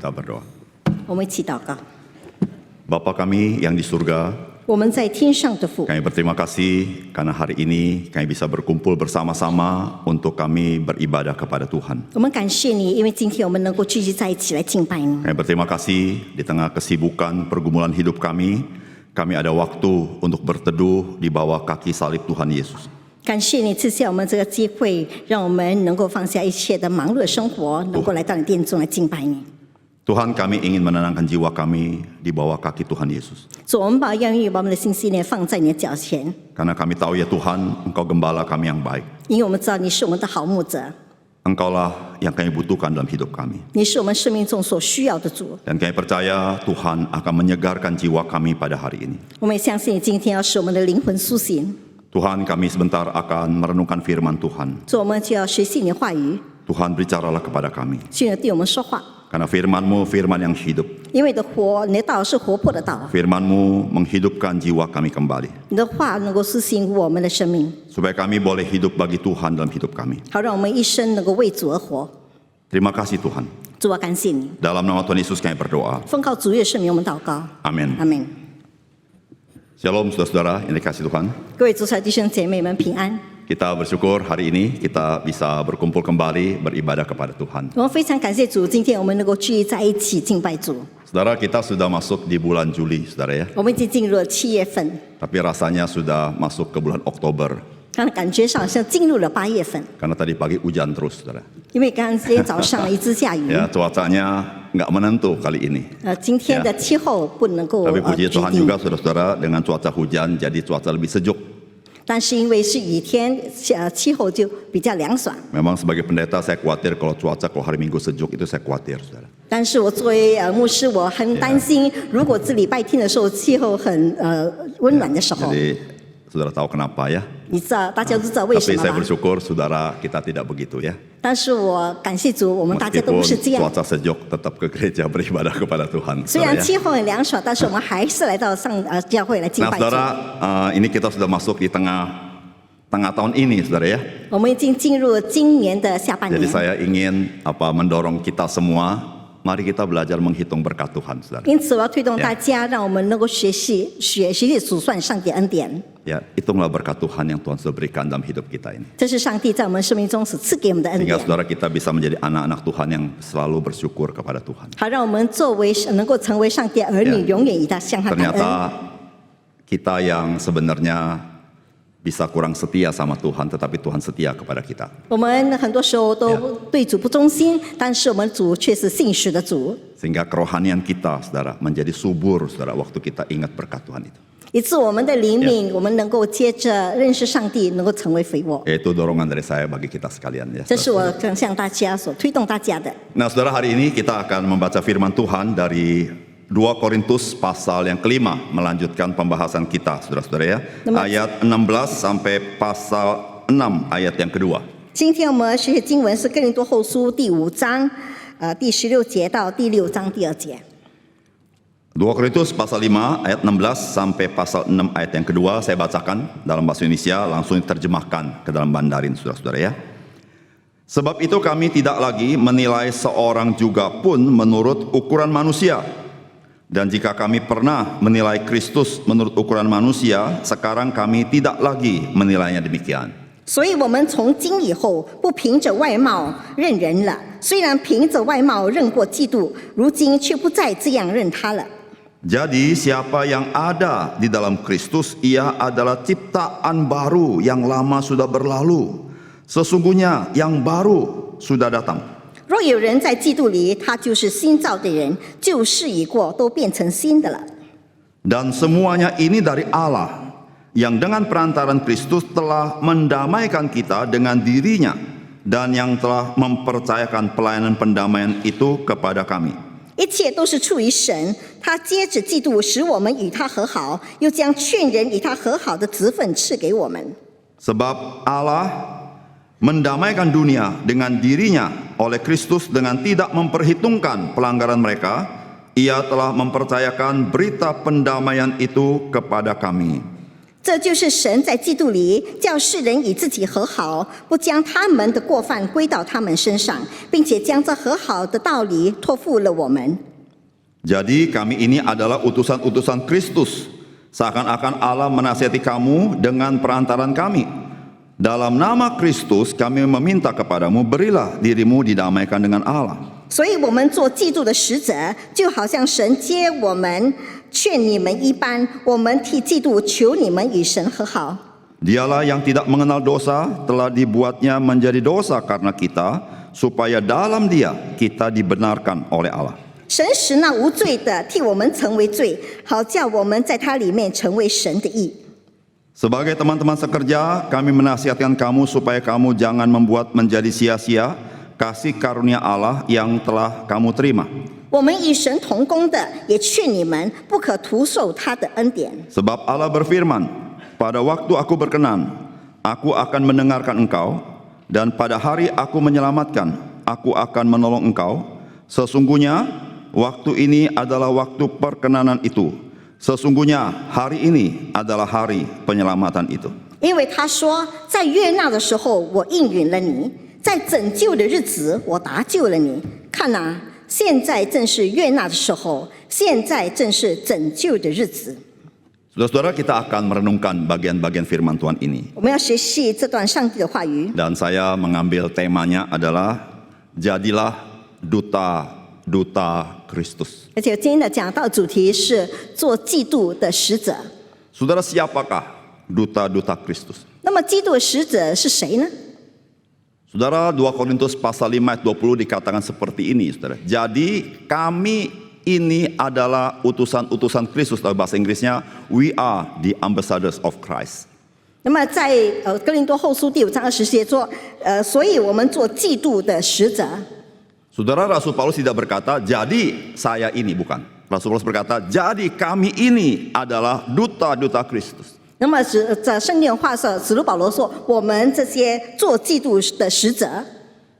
kita berdoa. 我们一起祷告。 Bapa kami yang di surga, 我们在天上的父， kami berterima kasih karena hari ini kami bisa berkumpul bersama-sama untuk kami beribadah kepada Tuhan. 我们感谢你，因为今天我们能够聚集在一起来敬拜你。 Kami berterima kasih di tengah kesibukan pergumulan hidup kami ada waktu untuk berteduh di bawah kaki salib Tuhan Yesus. 感谢你赐下我们这个机会，让我们能够放下一切的忙碌的生活，能够来到你殿中来敬拜你。 Tuhan, kami ingin menenangkan jiwa kami di bawah kaki Tuhan Yesus. 主，我们把愿意把我们的心思念放在你的脚前， Karena kami tahu ya Tuhan, Engkau gembala kami yang baik. 因为我们知道你是我们的好牧者， Engkaulah yang kami butuhkan dalam hidup kami. 你是我们生命中所需要的主。 Dan kami percaya Tuhan akan menyegarkan jiwa kami pada hari ini. 我们也相信你今天要使我们的灵魂苏醒。 Tuhan, kami sebentar akan merenungkan firman Tuhan. 主，我们就要学习你的话语， Tuhan, bericaralah kepada kami. 请你对我们说话， Karena firman-Mu firman yang hidup. 因为你的道是活泼的道， Firman-Mu menghidupkan jiwa kami kembali. 你的话能够苏醒我们的生命， Supaya kami boleh hidup bagi Tuhan dalam hidup kami. 好让我们一生能够为主而活。 Terima kasih Tuhan. 主，我感谢你， Dalam nama Tuhan Yesus kami berdoa. 奉靠主耶稣名我们祷告， Amin. 阿门。 Shalom saudara-saudara yang dikasihi Tuhan. 各位主材弟兄姐妹们平安。 Kita bersyukur hari ini kita bisa berkumpul kembali beribadah kepada Tuhan. 我们非常感谢主，今天我们能够聚集在一起敬拜主。 Saudara, kita sudah masuk di bulan Juli, saudara ya. 我们已经进入了7月份， Tapi rasanya sudah masuk ke bulan Oktober. 刚刚感觉上好像进入了8月份， Karena tadi pagi hujan terus, saudara. 因为刚刚今天早上一直下雨。 Ya, cuacanya nggak menentu kali ini. 今天的气候不能够 Tapi puji 决 Tuhan 定， juga saudara-saudara dengan cuaca hujan jadi cuaca lebih sejuk. 但是因为是雨天，气候就比较凉爽。 Memang sebagai pendeta saya khawatir kalau hari Minggu sejuk itu saya khawatir, saudara. 但是我作为牧师，我很担心，如果是礼拜天的时候气候很温暖的时候， Jadi saudara tahu kenapa ya? 你知道大家都知道为什 Tapi 么 saya 吧？ bersyukur saudara kita tidak begitu ya. 但是我感谢主，我们大家都不是这 Meskipun 样。 cuaca sejuk tetap ke gereja beribadah kepada Tuhan. 虽 saudara 然 ya. 气候很凉爽，但是我们还是来到教会来敬 Nah 拜主。 saudara, ini kita sudah masuk di tengah tahun ini, saudara ya. 我们已经进入了今年的下半 Jadi 年， saya ingin mendorong kita semua, mari kita belajar menghitung berkat Tuhan, saudara. 因此我要推动大家，让我们能够学习数算上帝恩典。 Ya, hitunglah berkat Tuhan yang Tuhan sudah berikan dalam hidup kita ini. 这是上帝在我们生命中所赐给我们的恩 Sehingga 典， saudara kita bisa menjadi anak-anak Tuhan yang selalu bersyukur kepada Tuhan. 好让我们能够成为上帝儿女，永远以他向他感恩。 Ternyata kita yang sebenarnya bisa kurang setia sama Tuhan, tetapi Tuhan setia kepada kita. 我们很多时候都对主不忠心，但是我们主却是信实的主， Sehingga kerohanian kita, saudara, menjadi subur, saudara, waktu kita ingat berkat Tuhan itu. 以致我们的灵命，我们能够接着认识上帝，能够成为肥沃。 Itu dorongan dari saya bagi kita sekalian ya. 这是我想向大家所推动大家的。 Nah, saudara, hari ini kita akan membaca firman Tuhan dari 2 Korintus pasal yang kelima, melanjutkan pembahasan kita, saudara-saudara ya. Ayat 16 sampai pasal 6 ayat yang kedua. 今天我们学习经文是哥林多后书第5章，第16节到第6章第2节。 2 Korintus pasal 5 ayat 16 sampai pasal 6 ayat yang kedua saya bacakan dalam bahasa Indonesia, langsung diterjemahkan ke dalam Mandarin, saudara-saudara ya. Sebab itu kami tidak lagi menilai seorang juga pun menurut ukuran manusia. Dan jika kami pernah menilai Kristus menurut ukuran manusia, sekarang kami tidak lagi menilainya demikian. 所以我们从今以后不凭着外貌认人了，虽然凭着外貌认过基督，如今却不再这样认他了。 Jadi siapa yang ada di dalam Kristus, ia adalah ciptaan baru, yang lama sudah berlalu. Sesungguhnya yang baru sudah datang. 若有人在基督里，他就是新造的人，旧事已过，都变成新的了。 Dan semuanya ini dari Allah, yang dengan perantaran Kristus telah mendamaikan kita dengan dirinya, dan yang telah mempercayakan pelayanan pendamaian itu kepada kami. 一切都是出于神，他接着嫉妒，使我们与他和好，又将劝人与他和好的职分赐给我们。 Sebab Allah mendamaikan dunia dengan dirinya oleh Kristus dengan tidak memperhitungkan pelanggaran mereka. Ia telah mempercayakan berita pendamaian itu kepada kami. 这就是神在基督里叫世人与自己和好，不将他们的过犯归到他们身上，并且将这和好的道理托付了我们。 Jadi kami ini adalah utusan-utusan Kristus. Seakan-akan Allah menasihati kamu dengan perantaran kami. Dalam nama Kristus kami meminta kepadamu, berilah dirimu didamaikan dengan Allah. 所以我们做基督的使者，就好像神接我们劝你们一般，我们替基督求你们与神和好。 Dialah yang tidak mengenal dosa, telah dibuatnya menjadi dosa karena kita, supaya dalam Dia kita dibenarkan oleh Allah. 神使那无罪的替我们成为罪，好叫我们在他里面成为神的义。 Sebagai teman-teman sekerja, kami menasihatkan kamu supaya kamu jangan membuat menjadi sia-sia kasih karunia Allah yang telah kamu terima. 我们与神同工的，也劝你们不可徒受他的恩典。 Sebab Allah berfirman, pada waktu aku berkenan, aku akan mendengarkan engkau, dan pada hari aku menyelamatkan, aku akan menolong engkau. Sesungguhnya waktu ini adalah waktu perkenanan itu. Sesungguhnya hari ini adalah hari penyelamatan itu. 因为他说，在悦纳的时候我应允了你，在拯救的日子我搭救了你。看哪，现在正是悦纳的时候，现在正是拯救的日子。 Saudara-saudara, kita akan merenungkan bagian-bagian firman Tuhan ini. 我们要学习这段上帝的话语。 Dan saya mengambil temanya adalah jadilah duta-duta Kristus. 而且今天的讲道主题是做基督的使者。 Saudara, siapakah duta-duta Kristus? 那么基督的使者是谁呢？ Saudara, 2 Korintus pasal 5 ayat 20 dikatakan seperti ini, saudara. Jadi kami ini adalah utusan-utusan Kristus, dalam bahasa Inggrisnya, we are the ambassadors of Christ. 那么在哥林多后书第5章20节说，所以我们做基督的使者。 Saudara, Rasul Paulus tidak berkata, jadi saya ini, bukan. Rasul Paulus berkata, jadi kami ini adalah duta-duta Kristus. 那么在圣经话说，使徒保罗说，我们这些做基督的使者，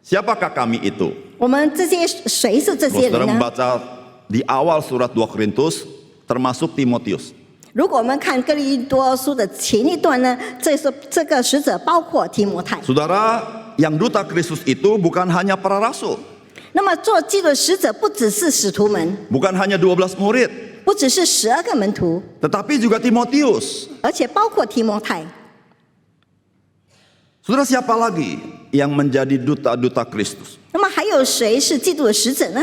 Siapakah kami itu? 我们这些谁是这些 Saudara 人呢？ membaca di awal surat 2 Korintus, termasuk Timotius. 如果我们看哥林多书的前一段呢，这个使者包括提摩太。 Saudara, yang duta Kristus itu bukan hanya para rasul, 那么做基督的使者不只是使徒们， bukan hanya 12 murid, 不只是12个门徒， tetapi juga Timotius. 而且包括提摩太。 Saudara, siapa lagi yang menjadi duta-duta Kristus? 那么还有谁是基督的使者呢？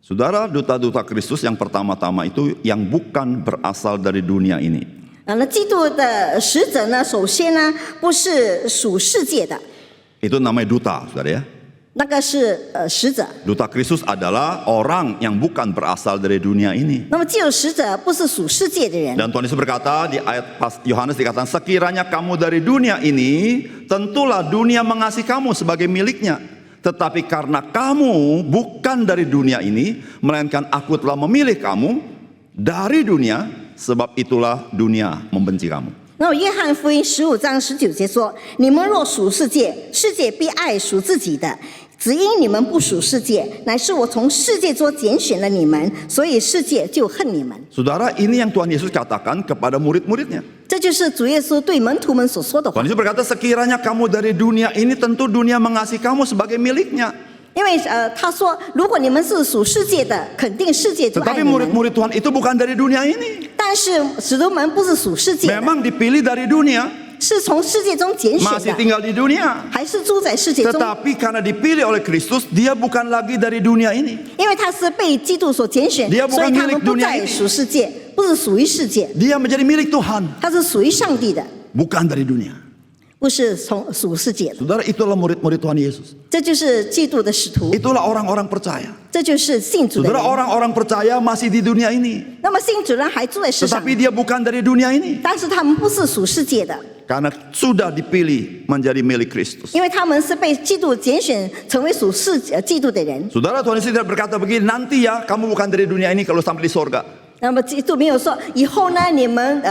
Saudara, duta-duta Kristus yang pertama-tama itu yang bukan berasal dari dunia ini. 那基督的使者呢，首先呢不是属世界的， Itu namanya duta, saudara ya. 那个是使者。 Duta Kristus adalah orang yang bukan berasal dari dunia ini. 那么基督使者不是属世界的人。 Dan Tuhan Yesus berkata di ayat pas Yohanes dikatakan, sekiranya kamu dari dunia ini, tentulah dunia mengasihi kamu sebagai miliknya. Tetapi karena kamu bukan dari dunia ini, melainkan aku telah memilih kamu dari dunia, sebab itulah dunia membenci kamu. 那么约翰福音15章19节说：“你们若属世界，世界必爱属自己的；只因你们不属世界，乃是我从世界中拣选了你们，所以世界就恨你们。” Saudara, ini yang Tuhan Yesus katakan kepada murid-muridnya. 这就是主耶稣对门徒们所说的话 Tuhan。Yesus berkata, sekiranya kamu dari dunia ini, tentu dunia mengasihi kamu sebagai miliknya. 因为他说，如果你们是属世界的，肯定世界就爱 Tetapi 你们。 murid-murid Tuhan itu bukan dari dunia ini. 但是使徒们不是属世界的， Memang dipilih dari dunia, 是从世界中拣选 masih 的， tinggal di dunia. 还是住在世界中？ Tetapi karena dipilih oleh Kristus, dia bukan lagi dari dunia ini. 因为他是被基督所拣选， Dia bukan 所以他们 milik 不 dunia 再 ini 属世界，不是属于世界， Dia menjadi milik Tuhan, 他是属于上帝的， bukan dari dunia. 不是从属世界的。 Saudara, itulah murid-murid Tuhan Yesus. 这就是基督的使徒， Itulah orang-orang percaya. 这就是信主的 Saudara, 人。 orang-orang percaya masih di dunia ini. 那么信主人还住在世上， Tetapi dia bukan dari dunia ini. 但是他们不是属世界的， Karena sudah dipilih menjadi milik Kristus. 因为他们是被基督拣选成为属基督的人。 Saudara, Tuhan Yesus tidak berkata begini, nanti ya kamu bukan dari dunia ini kalau sampai di sorga. 那么基督没有说以后呢，你们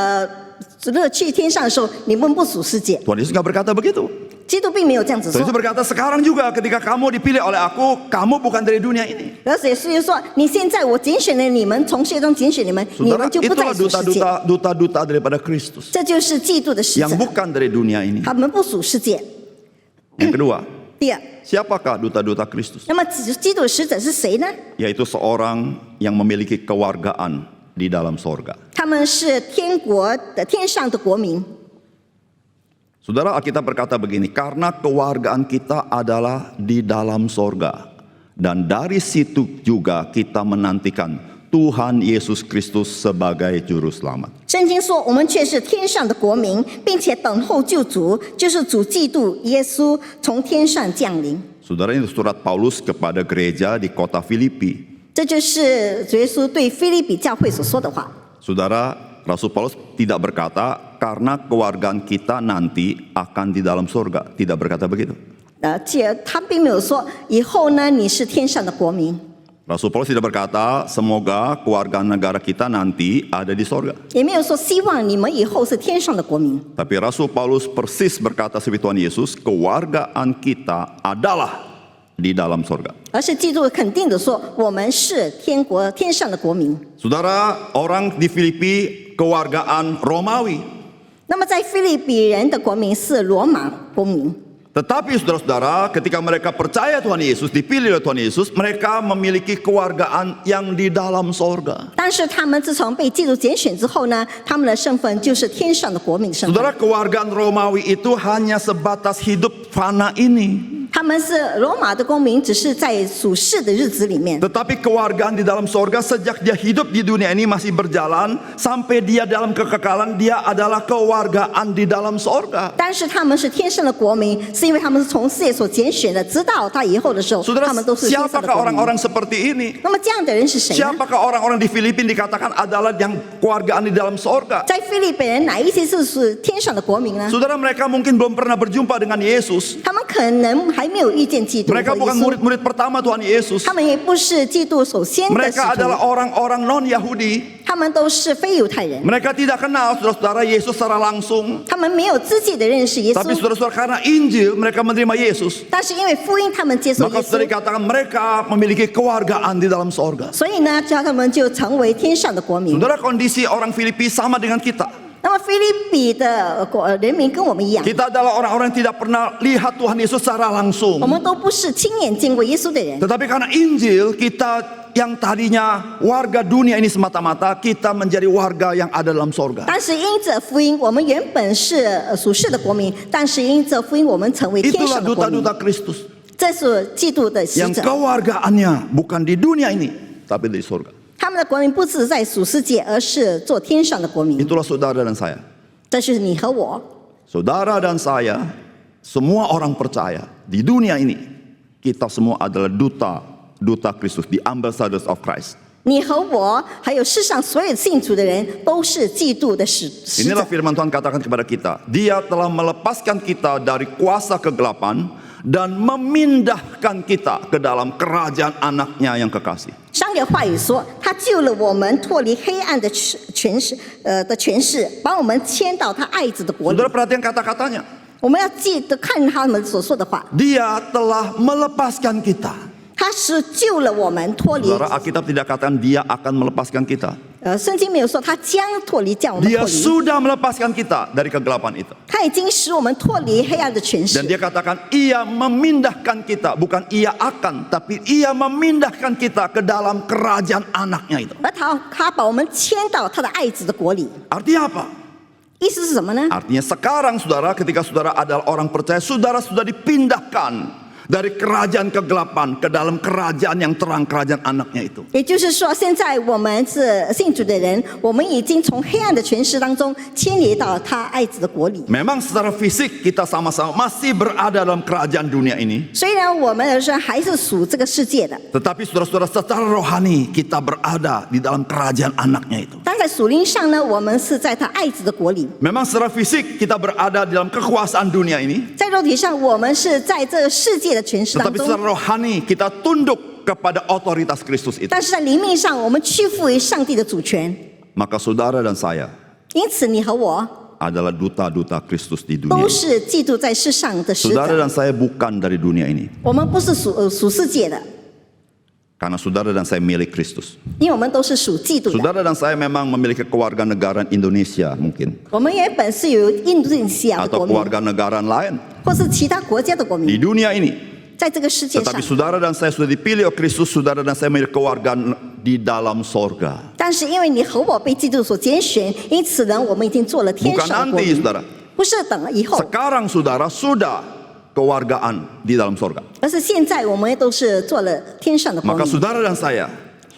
去天上的时候，你们不属世界。 Tuhan Yesus nggak berkata begitu. 基督并没有这样子 Yesus 说， berkata, sekarang juga ketika kamu dipilih oleh aku, kamu bukan dari dunia ini. 而且所以说，你现在我拣选了你们，从世界中拣选你们，你 Saudara, 们就不再 itulah 属世界。 duta-duta daripada Kristus 这就是基督的使 yang 者， bukan dari dunia ini. 他们不属世界。 Yang kedua, 第二， siapakah duta-duta Kristus? 那么基督的使者是谁呢？ Yaitu seorang yang memiliki kewargaan di dalam sorga. 他们是天上的国民。 Saudara, Alkitab berkata begini, karena kewargaan kita adalah di dalam sorga. Dan dari situ juga kita menantikan Tuhan Yesus Kristus sebagai Juru Selamat. 圣经说，我们却是天上的国民，并且等候救主，就是主基督耶稣从天上降临。 Saudara, ini surat Paulus kepada gereja di kota Filipi. 这就是主耶稣对腓立比教会所说的话。 Saudara, Rasul Paulus tidak berkata karena kewargaan kita nanti akan di dalam sorga. Tidak berkata begitu. 他并没有说以后呢你是天上的国民， Rasul Paulus tidak berkata semoga kewargaan negara kita nanti ada di sorga. 也没有说希望你们以后是天上的国民。 Tapi Rasul Paulus persis berkata seperti Tuhan Yesus, kewargaan kita adalah di dalam sorga. 而是基督肯定的说，我们是天上的国民。 Saudara, orang di Filipi kewargaan Romawi. 那么在腓立比人的国民是罗马公民， Tetapi saudara-saudara, ketika mereka percaya Tuhan Yesus, dipilih oleh Tuhan Yesus, mereka memiliki kewargaan yang di dalam sorga. 但是他们自从被基督拣选之后呢，他们的身份就是天上的国民身份。 Saudara, kewargaan Romawi itu hanya sebatas hidup fana ini. 他们是罗马的公民，只是在属世的日子里面。 Tetapi kewargaan di dalam sorga sejak dia hidup di dunia ini masih berjalan sampai dia dalam kekekalan, dia adalah kewargaan di dalam sorga. 但是他们是天上的国民，是因为他们是从世界所拣选的，直到他以后的时候， Saudara, 他们都是天上的 siapakah 国民。 orang-orang seperti ini? 那么这样的人是谁呢？ Siapakah orang-orang di Filipina dikatakan adalah yang kewargaan di dalam sorga? 在菲律宾人哪一些是天上的国民呢？ Saudara, mereka mungkin belum pernah berjumpa dengan Yesus. 他们可能还没有遇见基督和 Mereka 耶 bukan 稣， murid-murid pertama Tuhan Yesus. 他们也不是基督首先的使 Mereka 徒， adalah orang-orang non-Yahudi. 他们都是非犹太人， Mereka tidak kenal saudara-saudara Yesus secara langsung. 他们没有自己的认识耶 Tapi 稣， saudara-saudara karena Injil mereka menerima Yesus. 但是因为福音他们接受 Maka 耶 sudah 稣， dikatakan mereka memiliki kewargaan di dalam sorga. 所以呢，叫他们就成为天上的国民。 Saudara, kondisi orang Filipi sama dengan kita. 那么菲律比的人民跟我们一样， Kita adalah orang-orang yang tidak pernah lihat Tuhan Yesus secara 我 langsung. 们都不是亲眼见过耶稣的人。 Tetapi karena Injil, kita yang tadinya warga dunia ini semata-mata, kita menjadi warga yang ada dalam sorga. 但是因着福音，我们原本是属世的国民，但是因着福音，我们成为天 Itulah 上的国民。 duta-duta Kristus. 这是基督的使 Yang 者， kewargaannya bukan di dunia ini, tapi di sorga. 他们的国民不是在属世界，而是做天上的国民。 Itulah saudara dan saya. 这是你和我， Saudara dan saya, semua orang percaya di dunia ini, kita semua adalah duta Kristus, the ambassadors of Christ. 你和我，还有世上所有信主的人，都是基督的使 Inilah 者。 firman Tuhan katakan kepada kita. Dia telah melepaskan kita dari kuasa kegelapan dan memindahkan kita ke dalam kerajaan anaknya yang kekasih. 上帝的话语说，他救了我们脱离黑暗的权势，把我们迁到他爱子的国里 Saudara。perhatikan kata-katanya. 我们要记得看他们所说的话， Dia telah melepaskan kita. 他是救了我们脱离。 Saudara, Alkitab tidak katakan dia akan melepaskan kita. 圣经没有说他将脱离，叫我们 Dia 脱离， sudah melepaskan kita dari kegelapan itu. 他已经使我们脱离黑暗的权 Dan 势。 dia katakan ia memindahkan kita, bukan ia akan, tapi ia memindahkan kita ke dalam kerajaan anaknya itu. 而他把我们迁到他的爱子的国里， Artinya apa? 意思是什么呢？ Artinya sekarang saudara, ketika saudara adalah orang percaya, saudara sudah dipindahkan dari kerajaan kegelapan ke dalam kerajaan yang terang, kerajaan anaknya itu. 也就是说，现在我们是信主的人，我们已经从黑暗的权势当中迁离到他爱子的国里。 Memang secara fisik kita sama-sama masih berada dalam kerajaan dunia ini. 虽然我们的人还是属这个世界的， Tetapi saudara-saudara secara rohani kita berada di dalam kerajaan anaknya itu. 但在属灵上呢，我们是在他爱子的国里； Memang secara fisik kita berada di dalam kekuasaan dunia ini. 在肉体上，我们是在这个世界的权势当 Tetapi 中。 secara rohani kita tunduk kepada otoritas Kristus itu. 但是在灵命上，我们屈服于上帝的主权。 Maka saudara dan saya 因此，你和我， adalah duta-duta Kristus di dunia 都 ini. 是基督在世上的使 Saudara 者。 dan saya bukan dari dunia ini. 我们不是属世界的， Karena saudara dan saya milik Kristus. 因为我们都是属基督的。 Saudara dan saya memang memiliki kewarganegaraan Indonesia mungkin. 我们原本是有印度尼西亚的 Atau 国民， kewarganegaraan lain 或是其他国家的国 di 民， dunia ini. 在这个世界上 Tetapi。saudara dan saya sudah dipilih oleh Kristus. Saudara dan saya memiliki kewargaan di dalam sorga. 但是因为你和我被基督所拣选，因此呢，我们已经做了天 Bukan 上的国 nanti 民， saudara. 不是等了以后， Sekarang saudara sudah kewargaan di dalam sorga. 而是现在我们都是做了天上的国 Maka 民。 saudara dan saya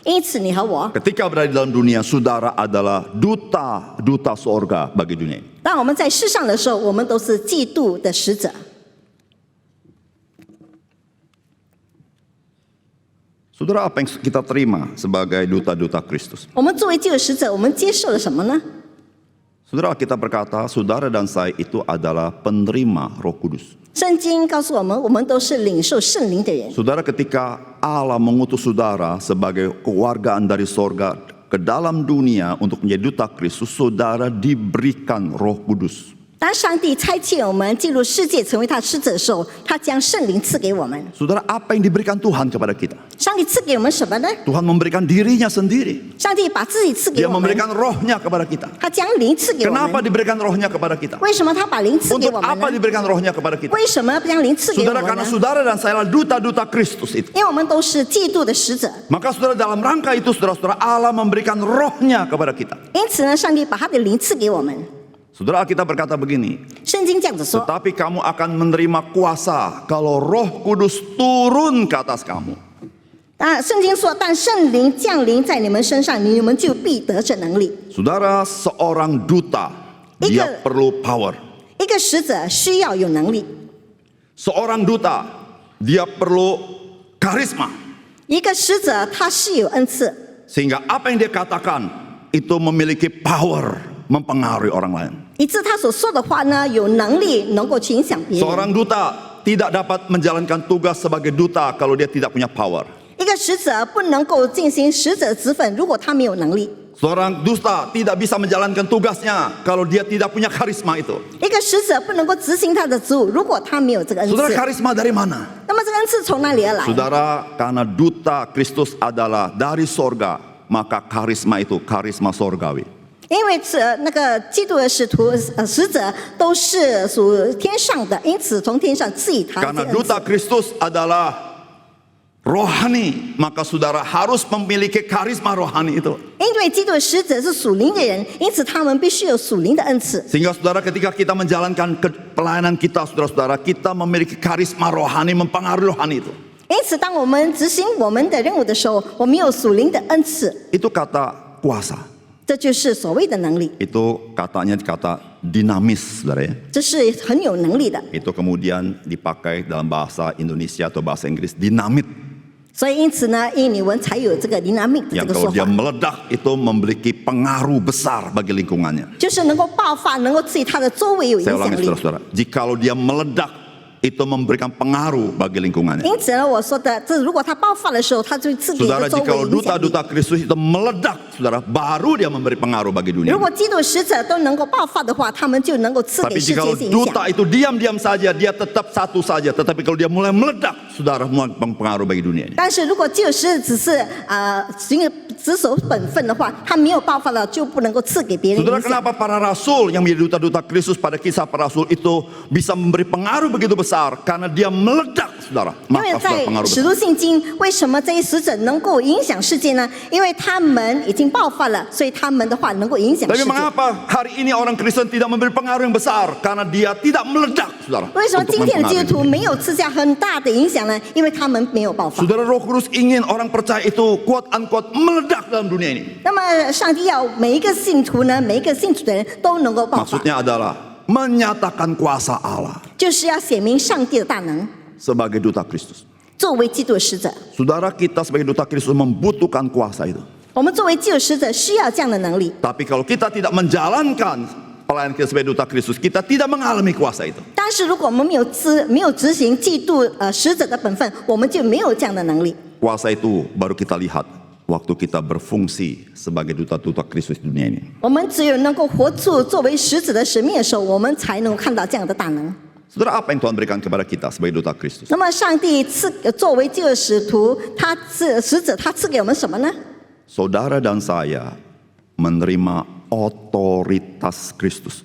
因此你和我， ketika berada di dalam dunia, saudara adalah duta sorga bagi dunia ini. 当我们在世上的时候，我们都是基督的使者。 Saudara, apa yang kita terima sebagai duta-duta Kristus? 我们作为基督的使者，我们接受了什么呢？ Saudara, kita berkata, saudara dan saya itu adalah penerima Roh Kudus. 圣经告诉我们都是领受圣灵的人。 Saudara, ketika Allah mengutus saudara sebagai kewargaan dari sorga ke dalam dunia untuk menjadi duta Kristus, saudara diberikan Roh Kudus. 当上帝差遣我们进入世界成为他的使者的时候，他将圣灵赐给我们。 Saudara, apa yang diberikan Tuhan kepada kita? 上帝赐给我们什么呢？ Tuhan memberikan dirinya sendiri. 上帝把自己赐给 Dia 我们， memberikan rohnya kepada kita. 他将灵赐给我 Kenapa 们。 diberikan rohnya kepada kita? 为什么他把灵赐给 Untuk 我们 apa 呢？ diberikan rohnya kepada kita? 为什么将灵赐给我 Saudara, 们 karena 呢？ saudara dan saya adalah duta-duta Kristus itu. 因为我们都是基督的使者， Maka saudara, dalam rangka itu saudara-saudara, Allah memberikan rohnya kepada kita. 因此呢，上帝把他的灵赐给我们。 Saudara, kita berkata begini, 圣经这样子说， tetapi kamu akan menerima kuasa kalau Roh Kudus turun ke atas kamu. 圣经说，但圣灵降临在你们身上，你们就必得这能力。 Saudara, seorang duta, dia Ika- perlu power. 一个使者需要有能力， Seorang duta, dia perlu karisma. 一个使者他是有恩赐， Sehingga apa yang dia katakan itu memiliki power mempengaruhi orang lain. 以致他所说的话呢，有能力能够去影响别人。 Seorang duta tidak dapat menjalankan tugas sebagai duta kalau dia tidak punya power. 一个使者不能够进行使者职分，如果他没有能力； Seorang duta tidak bisa menjalankan tugasnya kalau dia tidak punya karisma itu. 一个使者不能够执行他的职务，如果他没有这个恩 Saudara, 赐。 karisma dari mana? 那么这个恩赐从哪里而来？ Saudara, karena duta Kristus adalah dari sorga, maka karisma itu karisma sorgawi. 因为那个基督的使徒使者都是属天上的，因此从天上赐予他这 Karena 个恩 duta 赐。 Kristus adalah rohani, maka saudara harus memiliki karisma rohani itu. 因为基督的使者是属灵的人，因此他们必须有属灵的恩赐。 Sehingga saudara, ketika kita menjalankan pelayanan kita, saudara-saudara, kita memiliki karisma rohani, mempengaruhi rohani itu. 因此，当我们执行我们的任务的时候，我们有属灵的恩赐， Itu kata kuasa. 这就是所谓的能力， Itu katanya kata dinamis, saudara ya. 这是很有能力的。 Itu kemudian dipakai dalam bahasa Indonesia atau bahasa Inggris, dinamit. 所以，因此呢，印尼文才有这个 dynamic 这 Yang 个 kalau 说 dia 法， meledak itu memiliki pengaruh besar bagi lingkungannya. 就是能够爆发，能够对他的周围有影 Saya 响 ulangi 力。 saudara-saudara, jikalau dia meledak itu memberikan pengaruh bagi lingkungannya. 因此呢，我说的，这如果他爆发的时候，他就赐给 Saudara, 周围 jikalau 影响力。 duta-duta Kristus itu meledak, saudara, baru dia memberi pengaruh bagi dunia. 如果基督使者都能够爆发的话，他们就能够赐 Tapi 给世 jikalau 界影 duta 响。 itu diam-diam saja, dia tetap satu saja. Tetapi kalau dia mulai meledak, saudara, mulai pengaruh bagi dunia ini. 但是如果基督使者只是只守本分的话，他没有爆发了，就不能够赐给别人 Saudara, 影响。 kenapa para rasul yang menjadi duta-duta Kristus pada kisah para rasul itu bisa memberi pengaruh begitu besar? Karena dia meledak, saudara. 因为 Maka 在 pengaruh 使 besar. 徒信经，为什么这些使者能够影响世界呢？因为他们已经爆发了，所以他们的话能够影响 Tapi 世界。 mengapa hari ini orang Kristen tidak memberi pengaruh yang besar? Karena dia tidak meledak, saudara. 为什么 untuk 今天的基 mempengaruhi 督徒 dunia. 没有赐下很大的影响呢？因为他们没有爆发。 Saudara, Roh Kudus ingin orang percaya itu quote unquote meledak dalam dunia ini. 那么上帝要每一个信徒呢，每一个信主的人都能够爆发， Maksudnya adalah menyatakan kuasa Allah 就是要显明上帝的大能， sebagai duta Kristus. 作为基督的使者。 Saudara, kita sebagai duta Kristus membutuhkan kuasa itu. 我们作为基督使者需要这样的能力， Tapi kalau kita tidak menjalankan pelayanan kita sebagai duta Kristus, kita tidak mengalami kuasa itu. 但是如果我们没有执行基督使者的本分，我们就没有这样的能力。 Kuasa itu baru kita lihat waktu kita berfungsi sebagai duta-duta Kristus di dunia ini. 我们只有能够活出作为使者的使命的时候，我们才能够看到这样的大能。 Saudara, apa yang Tuhan berikan kepada kita sebagai duta Kristus? 那么，上帝作为这个使徒，他使者，他赐给我们什么呢？ Saudara dan saya menerima otoritas Kristus.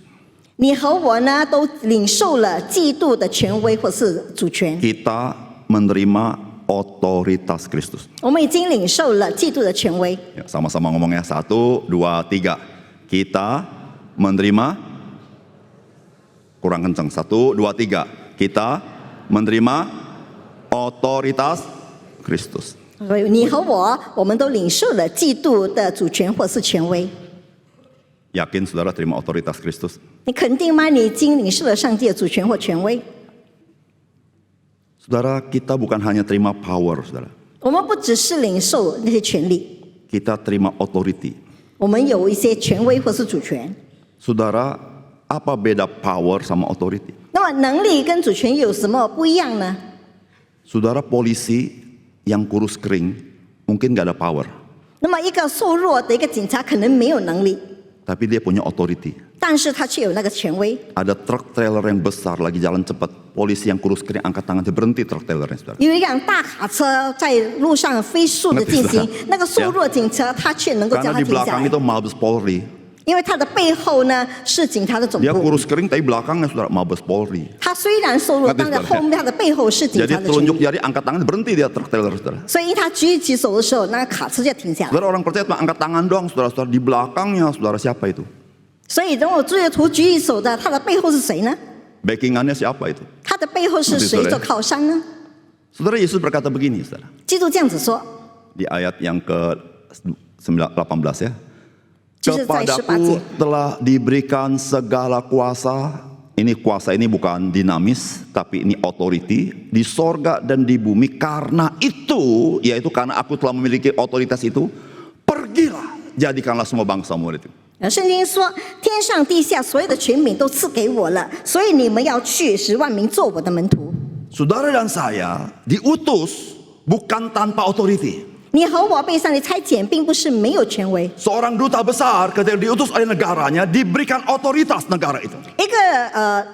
你和我呢，都领受了基督的权威或是主权。 Kita menerima otoritas Kristus. 我们已经领受了基督的权威。 Ya, sama-sama ngomong ya. 1, 2, 3. Kita menerima, kurang kencang. 1, 2, 3. Kita menerima otoritas Kristus. 所以你和我们都领受了基督的主权或是权威。 Yakin saudara terima otoritas Kristus? 你肯定吗？你已经领受了上帝的主权或权威。 Saudara, kita bukan hanya terima power, saudara. 我们不只是领受那些权利， Kita terima authority. 我们有一些权威或是主权。 Saudara, apa beda power sama authority? 那么能力跟主权有什么不一样呢？ Saudara polisi yang kurus kering mungkin gak ada power, 那么一个瘦弱的一个警察可能没有能力， tapi dia punya authority. 但是他却有那个权威。 Ada truk trailer yang besar lagi jalan cepat, polisi yang kurus kering angkat tangan, dia berhenti truk trailernya, saudara. 有一辆大卡车在路上飞速的进行，那个瘦弱警车他却能够将 Karena 它 di 停下 belakang 来， itu Mabes Polri. 因为他的背后呢是警察的总 Dia 部。 kurus kering tapi belakangnya saudara Mabes Polri. 他虽然瘦弱， Ngerti, 但是 saudara, 后面他的背后是警 Jadi 察的权 telunjuk 威。 jari angkat tangan berhenti dia truk trailer, saudara. 所以他举起手的时候，那个卡车就要停下来。 Saudara orang percaya cuma angkat tangan doang, saudara-saudara. Di belakangnya saudara siapa itu? 所以等我主耶稣举起手的，他的背后是谁呢？ Backingannya siapa itu? 他的背后是谁做靠山呢？ Saudara, Yesus berkata begini, saudara. 基督这样子说， Di ayat yang ke-18 ya. 就是在18节。 Kepadaku telah diberikan segala kuasa. Ini kuasa ini bukan dinamis, tapi ini authority di sorga dan di bumi. Karena itu, yaitu karena aku telah memiliki otoritas itu, pergilah, jadikanlah semua bangsa murid. 圣经说，天上地下所有的权柄都赐给我了，所以你们要去，使万民做我的门徒。 Saudara dan saya diutus bukan tanpa authority. 你和我被上帝差遣，并不是没有权威。 Seorang duta besar ketika diutus oleh negaranya diberikan otoritas negara itu. 一个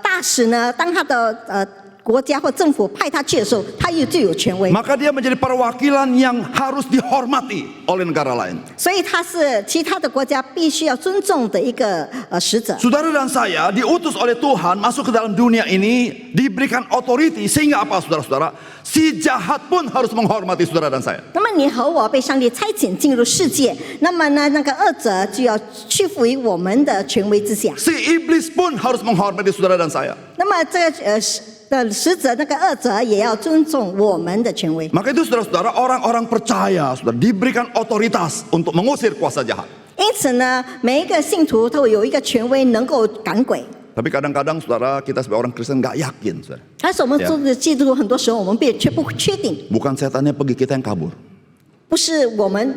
大使呢，当他的国家或政府派他去的时候，他就有权威， Maka dia menjadi perwakilan yang harus dihormati oleh negara lain. 所以他是其他的国家必须要尊重的一个使者。 Saudara dan saya diutus oleh Tuhan masuk ke dalam dunia ini diberikan otoriti sehingga apa saudara-saudara? Si jahat pun harus menghormati saudara dan saya. 那么你和我被上帝差遣进入世界，那么呢，那个恶者就要屈服于我们的权威之下。 Si iblis pun harus menghormati saudara dan saya. 那么这个使者那个恶者也要尊重我们的权威。 Maka itu saudara-saudara orang-orang percaya saudara diberikan otoritas untuk mengusir kuasa jahat. 因此呢，每一个信徒都有一个权威能够赶鬼。 Tapi kadang-kadang saudara kita sebagai orang Kristen nggak yakin saudara. 但是我们做的基督徒，很多时候我们却不确定， Bukan setannya pergi kita yang kabur. 不是我们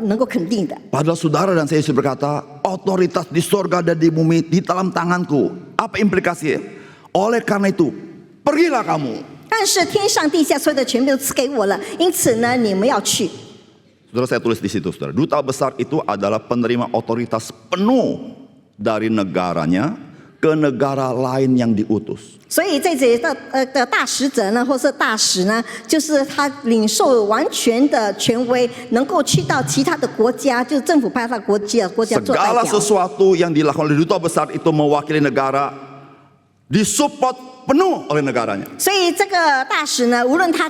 能够肯定的。 Padahal saudara dan saya berkata otoritas di sorga dan di bumi di dalam tanganku. Apa implikasinya? Oleh karena itu pergilah kamu. 但是天上地下所有的权柄都赐给我了，因此呢，你们要去。 Saudara, saya tulis di situ, saudara. Duta besar itu adalah penerima otoritas penuh dari negaranya ke negara lain yang diutus. 所以在这里的大使者呢，或是大使呢，就是他领受完全的权威，能够去到其他的国家，就是政府派他国家做代 Segala 表。 sesuatu yang dilakukan oleh duta besar itu mewakili negara disupport penuh oleh negaranya. 所以这个大使呢，无论他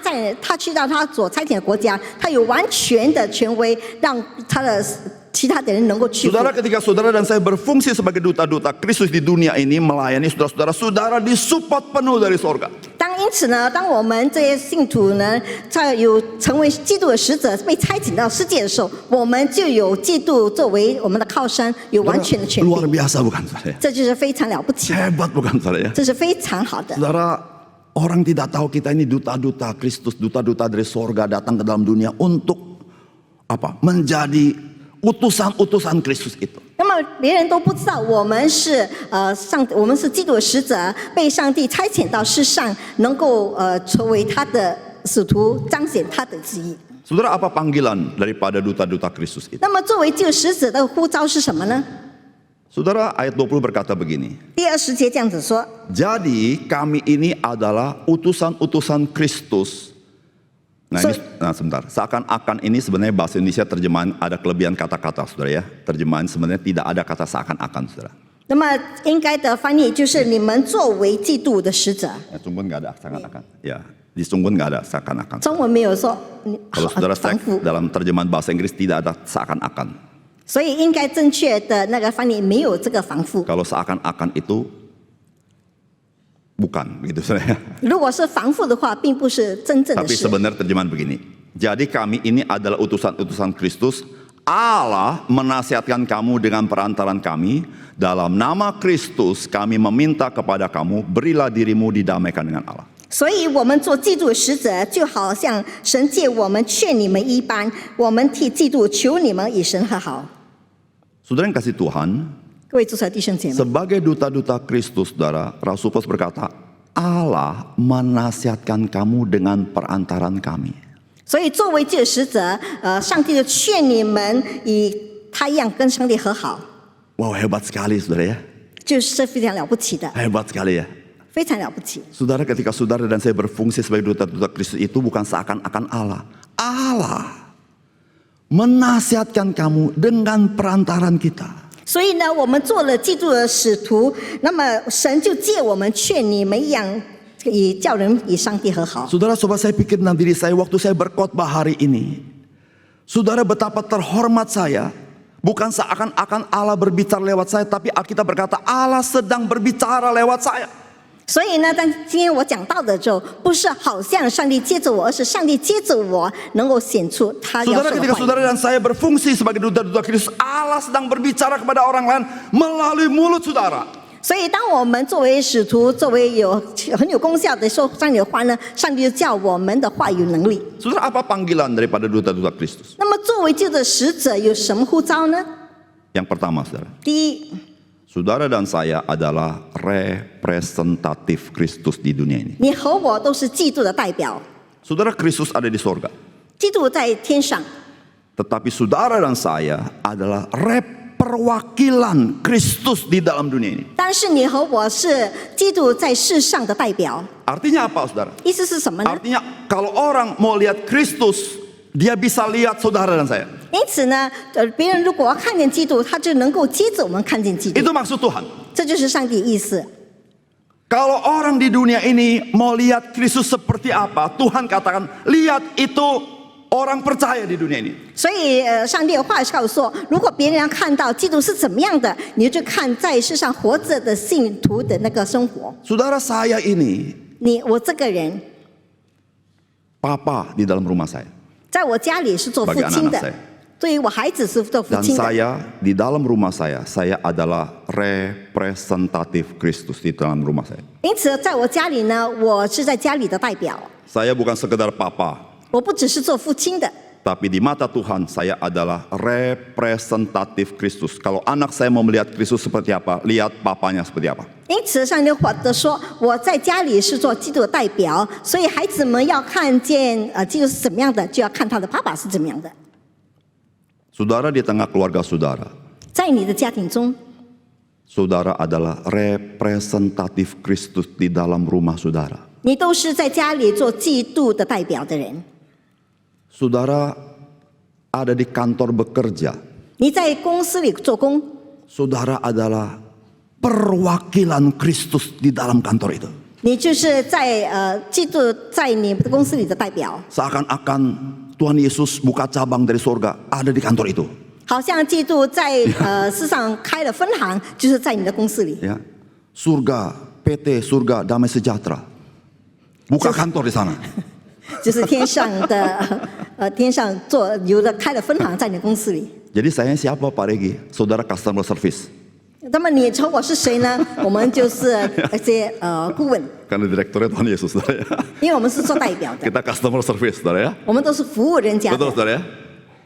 去到他所差遣的国家，他有完全的权威，让他的其他的人能够屈服。 Saudara, ketika saudara dan saya berfungsi sebagai duta-duta Kristus di dunia ini melayani saudara-saudara, saudara disupport penuh dari sorga. 因此呢，当我们这些信徒呢，在有成为基督的使者，被差遣到世界的时候，我们就有基督作为我们的靠山，有完全的权 Luar 柄。 biasa bukan saudara? 这就是非常了不起的， Hebat bukan saudara ya? 这是非常好的。 Saudara, orang tidak tahu kita ini duta-duta Kristus, duta-duta dari sorga datang ke dalam dunia untuk apa? Menjadi utusan-utusan Kristus itu. 那么别人都不知道我们是我们是基督的使者，被上帝差遣到世上，能够成为他的使徒，彰显他的旨意。Saudara, apa panggilan daripada duta-duta Kristus itu? 那么作为救使者的呼召是什么呢？ Saudara, ayat 20 berkata begini. 第20节这样子说， Jadi kami ini adalah utusan-utusan Kristus. Sebentar. Seakan-akan ini sebenarnya bahasa Indonesia terjemahan ada kelebihan kata-kata, saudara ya. Terjemahan sebenarnya tidak ada kata seakan-akan, saudara. 那么应该的翻译就是你们作为基督的使者。 Ya, Sungguh nggak ada seakan-akan. Ya, di Sungguh nggak ada seakan-akan. 中文没有说 Kalau saudara 反 cek 复， dalam terjemahan bahasa Inggris tidak ada seakan-akan. 所以应该正确的那个翻译没有这个反复。 Kalau seakan-akan itu bukan, begitu saudara. 如果是反复的话，并不是真正的 Tapi 事。 sebenarnya terjemahan begini. Jadi kami ini adalah utusan-utusan Kristus. Allah menasihatkan kamu dengan perantaran kami. Dalam nama Kristus kami meminta kepada kamu, berilah dirimu didamaikan dengan Allah. 所以我们做基督的使者，就好像神借我们劝你们一般，我们替基督求你们与神和好。 Saudara yang kasih Tuhan, 各位主持的弟兄姐妹， sebagai duta-duta Kristus, saudara, Rasul Paulus berkata, Allah menasihatkan kamu dengan perantaran kami. 所以作为这个使者，上帝就劝你们以他一样跟上帝和好， Wow, hebat sekali saudara ya. 就是非常了不起的， Hebat sekali ya. 非常了不起。 Saudara, ketika saudara dan saya berfungsi sebagai duta-duta Kristus itu bukan seakan-akan Allah. Allah menasihatkan kamu dengan perantaran kita. 所以呢，我们做了基督的使徒，那么神就借我们劝你们一样，以叫人与上帝和好。 Saudara, coba saya pikir dalam diri saya waktu saya berkhotbah hari ini. Saudara, betapa terhormat saya. Bukan seakan-akan Allah berbicara lewat saya, tapi Alkitab berkata Allah sedang berbicara lewat saya. 所以呢，但今天我讲到的时候，不是好像上帝接着我，而是上帝接着我，能够显出他要 Saudara, 说的 ketika 话语。 saudara dan saya berfungsi sebagai duta-duta Kristus, Allah sedang berbicara kepada orang lain melalui mulut saudara. 所以，当我们作为使徒，作为很有功效的说上帝的话呢，上帝就叫我们的话语能力。 Saudara, apa panggilan daripada duta-duta Kristus? 那么，作为这个使者有什么呼召呢？ Yang pertama, saudara, 第一， saudara dan saya adalah representatif Kristus di dunia ini. 你和我都是基督的代表， Saudara, Kristus ada di sorga. 基督在天上， Tetapi saudara dan saya adalah perwakilan Kristus di dalam dunia ini. 但是你和我是基督在世上的代表。 Artinya apa, saudara? 意思是什么呢？ Artinya kalau orang mau lihat Kristus, dia bisa lihat saudara dan saya. 因此呢，别人如果要看见基督，他就能够接着我们看见基督， Itu maksud Tuhan. 这就是上帝的意思。 Kalau orang di dunia ini mau lihat Kristus seperti apa, Tuhan katakan, lihat itu orang percaya di dunia ini. 所以，上帝的话是告诉我，如果别人要看到基督是怎么样的，你就看在世上活着的信徒的那个生活。 Saudara, saya ini 我这个人， papa di dalam rumah saya. 在我家里是做父 Bagi 亲 anak-anak 的 saya， 对于我孩子是做父 Dan 亲的。 saya di dalam rumah saya adalah representatif Kristus di dalam rumah saya. 因此，在我家里呢，我是在家里的代表， Saya bukan sekedar papa, 我不只是做父亲的。 tapi di mata Tuhan saya adalah representatif Kristus. Kalau anak saya mau melihat Kristus seperti apa, lihat papanya seperti apa. 因此，上帝话的说，我在家里是做基督的代表，所以孩子们要看见基督是怎么样的，就要看他的爸爸是怎么样的。 Saudara, di tengah keluarga saudara, 在你的家庭中， saudara adalah representatif Kristus di dalam rumah saudara. 你都是在家里做基督的代表的人。 Saudara ada di kantor bekerja, 你在公司里做工， saudara adalah perwakilan Kristus di dalam kantor itu. 你就是在基督在你的公司里的代表。 Seakan-akan Tuhan Yesus buka cabang dari sorga, ada di kantor itu. 好像基督在世上开了分行，就是在你的公司里。 Ya, surga, PT Surga Damai Sejahtera, buka kantor di sana. 就是天上的天上开了分行在你的公司里。 Jadi saya siapa Pak Regi? Saudara customer service. 那么你瞅我是谁呢？我们就是那些顾问， Karena direkturnya Tuhan Yesus, saudara ya. 因为我们是做代表的， Kita customer service, saudara ya. 我们都是服务人家 Betul, 的， saudara ya.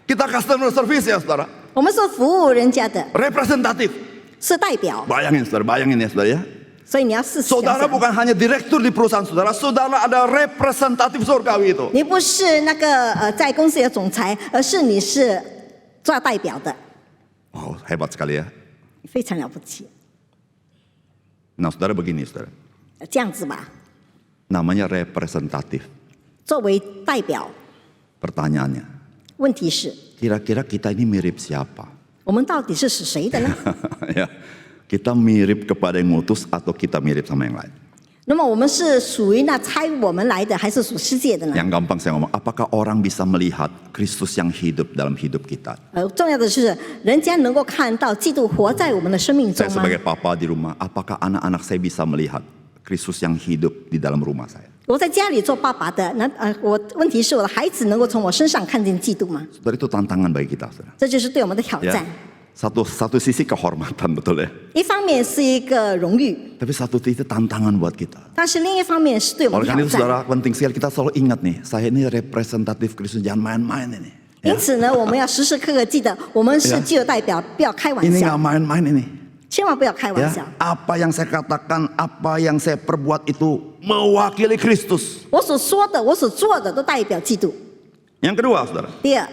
Kita customer service ya, saudara. 我们是服务人家的， Representatif. 是代表。 Bayangin, saudara, bayangin ya, saudara ya. 所以你要试想 Saudara 想， bukan hanya direktur di perusahaan saudara, saudara ada representatif surgawi itu. 你不是那个在公司的总裁，而是你是做代表的， Wow, hebat sekali ya. 非常了不起。 Nah, saudara begini, saudara. 这样子吧， Namanya representatif. 作为代表， Pertanyaannya, 问题是 kira-kira kita ini mirip siapa? 我们到底是属谁的呢？ Ya, kita mirip kepada yang ngutus atau kita mirip sama yang lain? 那么我们是属于那差我们来的，还是属世界的呢？ Yang gampang saya ngomong, apakah orang bisa melihat Kristus yang hidup dalam hidup kita? 重要的是，人家能够看到基督活在我们的生命中 Saya 吗？ sebagai papa di rumah, apakah anak-anak saya bisa melihat Kristus yang hidup di dalam rumah saya? 我在家里做爸爸的，我问题是我的孩子能够从我身上看见基督吗？ Saudara, itu tantangan bagi kita, saudara. 这就是对我们的挑 Ya, 战。 satu sisi kehormatan, betul ya. 一方面是一个荣誉， Tapi satu sisi tantangan buat kita. 但是另一方面是对我 Oleh 们的 karena 挑 itu 战。 saudara, penting sekali kita selalu ingat nih, saya ini representatif Kristus, jangan main-main ini. 因此呢，我们要时时刻刻记得，我们是基督代表，不要开玩 Ini 笑 nggak，main-main ini. 千万不要开玩 Ya, 笑。 apa yang saya katakan, apa yang saya perbuat itu mewakili Kristus. 我所说的，我所做的，都代表基督。 Yang kedua, saudara, 第二，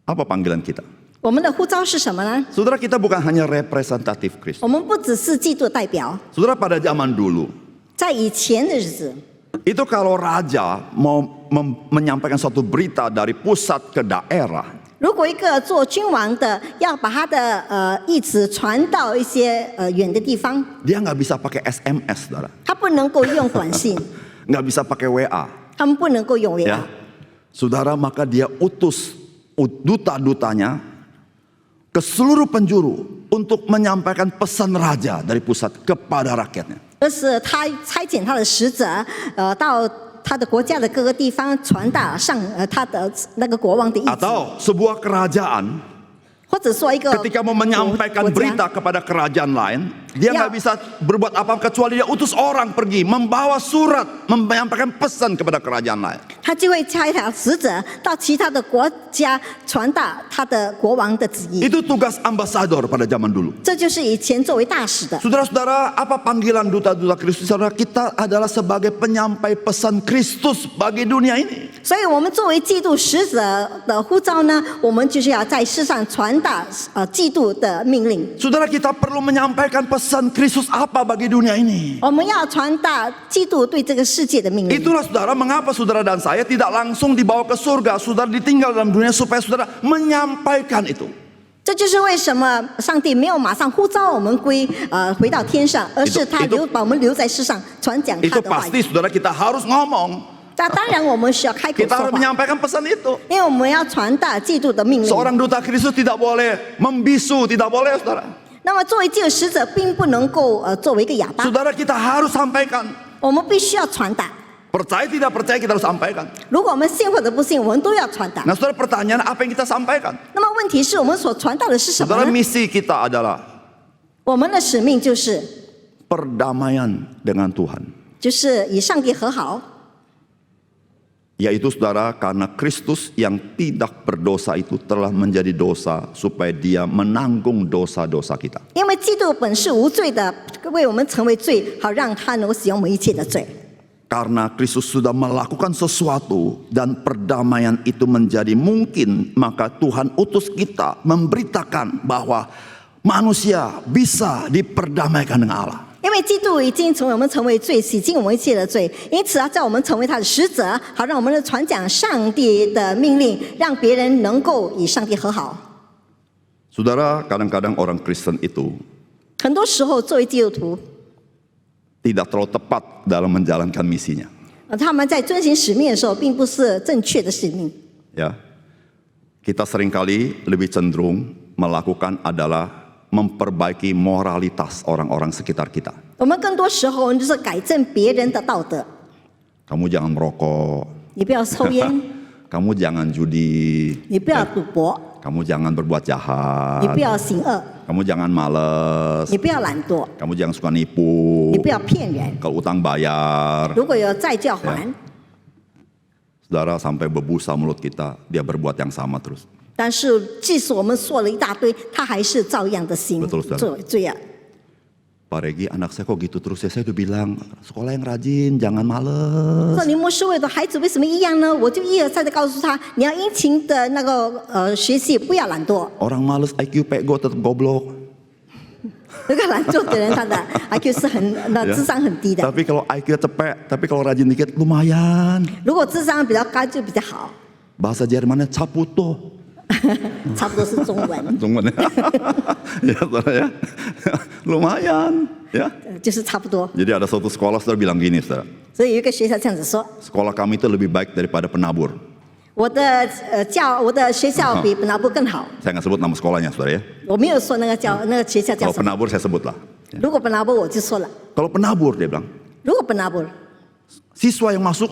apa panggilan kita? 我们的呼召是什么呢？ Saudara, kita bukan hanya representatif Kristus. 我们不只是基督的代表， Saudara, pada zaman dulu, 在以前的日子， itu kalau raja mau menyampaikan suatu berita dari pusat ke daerah, 如果一个做君王的要把他的意旨传到一些远的地方， dia nggak bisa pakai SMS, saudara. 他不能够用短信， Nggak bisa pakai WA. 他们不能够用 WA， Ya, saudara, maka dia utus duta-dutanya ke seluruh penjuru untuk menyampaikan pesan raja dari pusat kepada rakyatnya. 而是他差遣他的使者到他的国家的各个地方传达上他的那个国王的意志， Atau sebuah kerajaan 或者说一个 ketika mau menyampaikan 国家 berita kepada kerajaan lain, dia Ya. nggak bisa berbuat apa kecuali dia utus orang pergi membawa surat menyampaikan pesan kepada kerajaan lain. 他就会差一条使者到其他的国家传达他的国王的旨意。 Itu tugas ambasador pada zaman dulu. 这就是以前作为大使的。 Saudara-saudara, apa panggilan duta-duta Kristus? Saudara, kita adalah sebagai penyampai pesan Kristus bagi dunia ini. 所以我们作为基督使者的呼召呢，我们就是要在世上传达基督的命令。 Saudara, kita perlu menyampaikan pesan Kristus apa bagi dunia ini. 我们要传达基督对这个世界的命令。 Itulah saudara, mengapa saudara dan saya tidak langsung dibawa ke surga. Saudara ditinggal dalam dunia supaya saudara menyampaikan itu. 这就是为什么上帝没有马上呼召我们回到天上，而是他把我们留在世上传讲他 Itu 的话语。 pasti saudara kita harus ngomong. 那当然我们需要开口 Kita 说 harus 话， menyampaikan pesan itu. 因为我们要传达基督的命令。 Seorang duta Kristus tidak boleh membisu, tidak boleh saudara. 那么作为基督使者，并不能够作为一个哑巴， Saudara, kita harus sampaikan. 我们必须要传达。 Percaya tidak percaya kita harus sampaikan. 如果我们信或者不信，我们都要传达。 Nah saudara, pertanyaan apa yang kita sampaikan? 那么问题是我们所传达的是什么 Saudara, 呢？ misi kita adalah 我们的使命就是perdamaian dengan Tuhan. 以上帝和好， Yaitu saudara, karena Kristus yang tidak berdosa itu telah menjadi dosa supaya dia menanggung dosa-dosa kita. 因为基督本是无罪的，为我们成为罪，好让他能够使用我们一切的罪。 Karena Kristus sudah melakukan sesuatu dan perdamaian itu menjadi mungkin, maka Tuhan utus kita memberitakan bahwa manusia bisa diperdamaikan dengan Allah. 因为基督已经成为我们成为罪，洗净我们一切的罪，因此要叫我们成为他的使者，好让我们的传讲上帝的命令，让别人能够与上帝和好。 Saudara, kadang-kadang orang Kristen itu 很多时候，作为基督徒， tidak terlalu tepat dalam menjalankan misinya. 他们在遵行使命的时候，并不是正确的使命。 Ya, kita seringkali lebih cenderung melakukan adalah memperbaiki moralitas orang-orang sekitar kita. 我们更多时候就是改正别人的道德。 Kamu jangan merokok, 你不要抽烟， kamu jangan judi, 你不要赌博， kamu jangan berbuat 你 jahat, 不要行恶， kamu jangan males, 你不要懒惰， kamu jangan suka nipu, 你不要骗人。 kalau utang bayar. 如果有债就要还。 Saudara, sampai berbusa mulut kita, dia berbuat yang sama terus. 但是即使我们说了一大堆，他还是照样的行 Betul, saudara. 做罪啊。Pak Regi, anak saya kok gitu terus ya? Saya udah bilang, sekolah yang rajin, jangan males. 说林牧师，我的孩子为什么一样呢？我就一而再的告诉他，你要殷勤的学习，不要懒惰。 Orang males IQ pego tetap goblok. 那个懒惰的人，他的 IQ 是智商很低的。 Tapi kalau IQ cepet, tapi kalau rajin dikit lumayan. 如果智商比较高就比较好， Bahasa Jermannya caputo. 差不多是中文， Jungmen ya saudara ya. Lumayan ya. 就是差不多。 Jadi ada suatu sekolah saudara bilang gini saudara. 所以有一个学校这样子说， Sekolah kami itu lebih baik daripada penabur. 我的学校比本拿布更好。 Saya nggak sebut nama sekolahnya saudara ya. 我没有说那个学校叫 Kalau 什么， penabur saya sebut lah. 如果本拿布我就说了， Kalau penabur dia bilang, 如果本拿布， siswa yang masuk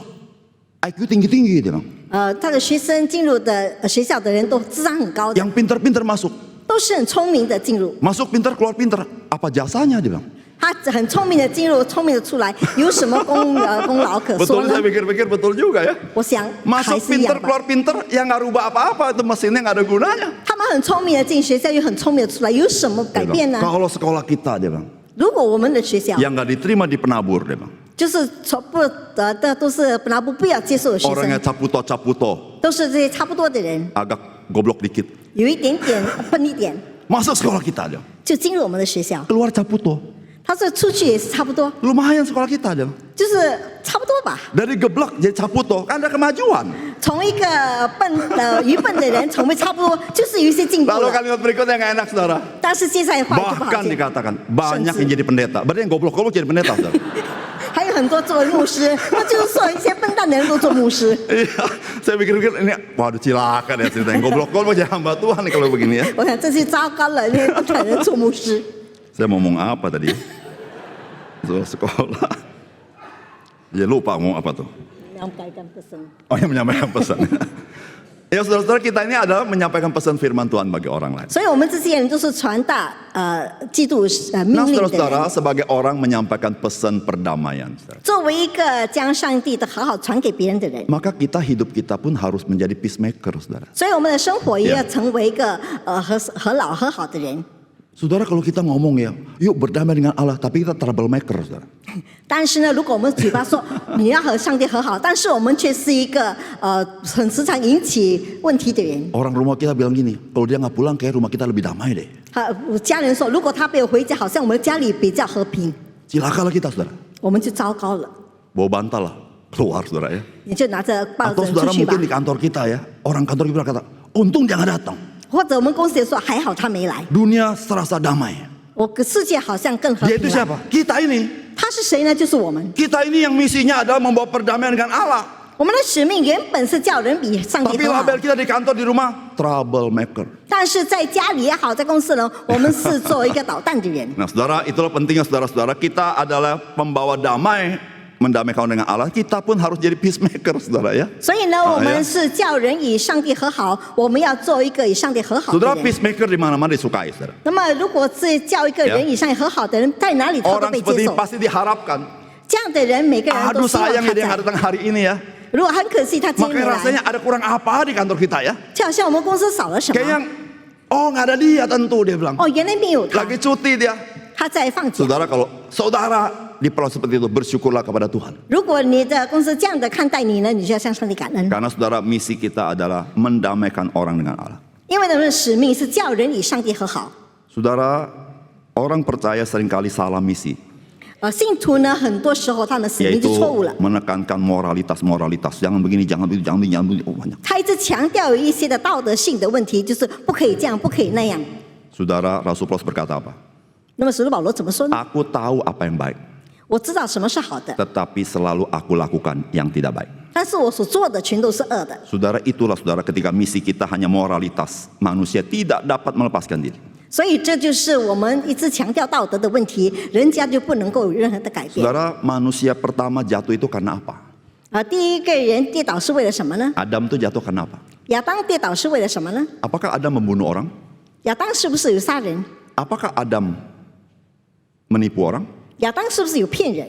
IQ tinggi-tinggi dia bilang. 他的学生进入的学校的人都智商很高的， Yang pinter-pinter masuk. 都是很聪明的进入。 Masuk pinter, keluar pinter. Apa jasanya dia bilang. 他很聪明的进入，聪明的出来，有什么功劳可说 Betul 呢 saya？pikir-pikir betul juga ya. 我想还 Masuk 是一 pinter, 样吧。 keluar pinter, yang nggak rubah apa-apa. Itu mesinnya nggak ada gunanya. 他们很聪明的进学校，又很聪明的出来，有什么改 Dia 变 bilang, 呢？ Kalau sekolah kita dia bilang, 如果我们的学校 yang nggak diterima di penabur dia bilang. 就是都是本来不要接受的学 Orangnya 生， caputo-caputo, 都是这些差不多的人， agak goblok dikit. 有一点点笨一点， Masuk sekolah kita dia. 就进入我们的学校。 Keluar caputo. 他说出去也是差不多， Lumayan sekolah kita dia. 就是差不多吧。 Dari geblek jadi caputo, kan ada kemajuan. 从一个愚笨的人成为差不多，就是有一些进步 Lalu 了。 kalimat berikutnya nggak enak saudara. 但是接下来话就不好 Bahkan 听， dikatakan banyak yang jadi pendeta. Berarti yang goblok-goblok jadi pendeta saudara. 还有很多做牧师，那就是说一些笨蛋的人都做牧师。 Iya, saya pikir-pikir ini, waduh cilaka ya cerita yang goblok-goblok jadi hamba Tuhan nih kalau begini ya. 我想这些糟糕了，那些笨蛋人做牧师。 Saya mau ngomong apa tadi? Soal sekolah. Ya lupa ngomong apa tuh. menyampaikan pesan. Oh yang menyampaikan pesan. Ya saudara-saudara, kita ini adalah menyampaikan pesan firman Tuhan bagi orang lain. 所以我们这些人都是传达基督命 Nah 令的 saudara-saudara, 人。 sebagai orang menyampaikan pesan perdamaian, saudara, 作为一个将上帝的好好传给别人的人， maka hidup kita pun harus menjadi peacemaker, saudara. 所以我们的生活也要成为一个和好的人。 Saudara, kalau kita ngomong ya, yuk berdamai dengan Allah, tapi kita troublemaker, saudara. 但是呢，如果我们嘴巴说你要和上帝和好，但是我们却是一个很时常引起问题的人。 Orang rumah kita bilang gini, kalau dia nggak pulang, kayak rumah kita lebih damai deh. 家人说，如果他没有回家，好像我们家里比较和平， Cilakalah kita, saudara. 我们就糟糕了。 Bawa bantal lah, keluar, saudara ya. 你就拿着抱 Atau 枕出 saudara 去吧 mungkin，di kantor kita ya, orang kantor kita kata, untung dia nggak datang. 或者我们公司也说还好他没来， Dunia serasa damai. 世界好像更和 Dia 平 itu 了。 siapa? Kita ini. 他是谁呢？就是我们。 Kita ini yang misinya adalah membawa perdamaian dengan Allah. 我们的使命原本是叫人比上帝 Tapi 和好， label kita di kantor, di rumah, troublemaker. 但是在家里也好，在公司呢，我们是做一个捣蛋的人。 Nah saudara, itulah pentingnya saudara-saudara. Kita adalah pembawa damai, mendamaikan dengan Allah. Kita pun harus jadi peacemaker, saudara ya. 所以呢，我们是叫人与上帝和好，我们要做一个与上帝和好的 Saudara, 人。 peacemaker di mana-mana disukai, saudara. 那么，如果是叫一个人与上帝和好的人，在哪里他都 Orang 被接 seperti 受 ini。pasti diharapkan. 这样的人，每个人都 Aduh 希望 sayang 他 ya dia nggak 在。 datang hari ini ya. 如果很可惜他今天 Makanya 没 rasanya 来， ada kurang apa di kantor kita ya. 就好像我们公司少了什 Kayak 么。 yang, oh nggak ada dia tentu dia bilang. 哦，原来没有他， Lagi cuti dia. 他在放假。 Saudara, kalau saudara diperlakukan seperti itu, bersyukurlah kepada Tuhan. 如果你的公司这样的看待你呢，你就要向上帝感恩， Karena saudara, misi kita adalah mendamaikan orang dengan Allah. 因为我们的使命是叫人与上帝和好。 Saudara, orang percaya seringkali salah misi, 信徒呢，很多时候他们使命 yaitu 就错误了。 menekankan moralitas. Jangan begini, jangan begitu, jangan begini, jangan begini. Oh, banyak. 他一直强调有一些的道德性的问题，就是不可以这样，不可以那样。 Saudara, Rasul Paulus berkata apa? 那么使徒保罗怎么说呢？ Aku tahu apa yang baik, 我知道什么是好的， tetapi selalu aku lakukan yang tidak baik. 但是我所做的全都是恶的。 Saudara, itulah saudara ketika misi kita hanya moralitas. Manusia tidak dapat melepaskan diri. 所以这就是我们一直强调道德的问题，人家就不能够有任何的改变。 Saudara, manusia pertama jatuh itu karena apa? 第一个人跌倒是为了什么呢？ Adam itu jatuh karena apa? 亚当跌倒是为了什么呢？ Apakah Adam membunuh orang? 亚当是不是有杀人？ Apakah Adam menipu orang? 亚当是不是有骗人？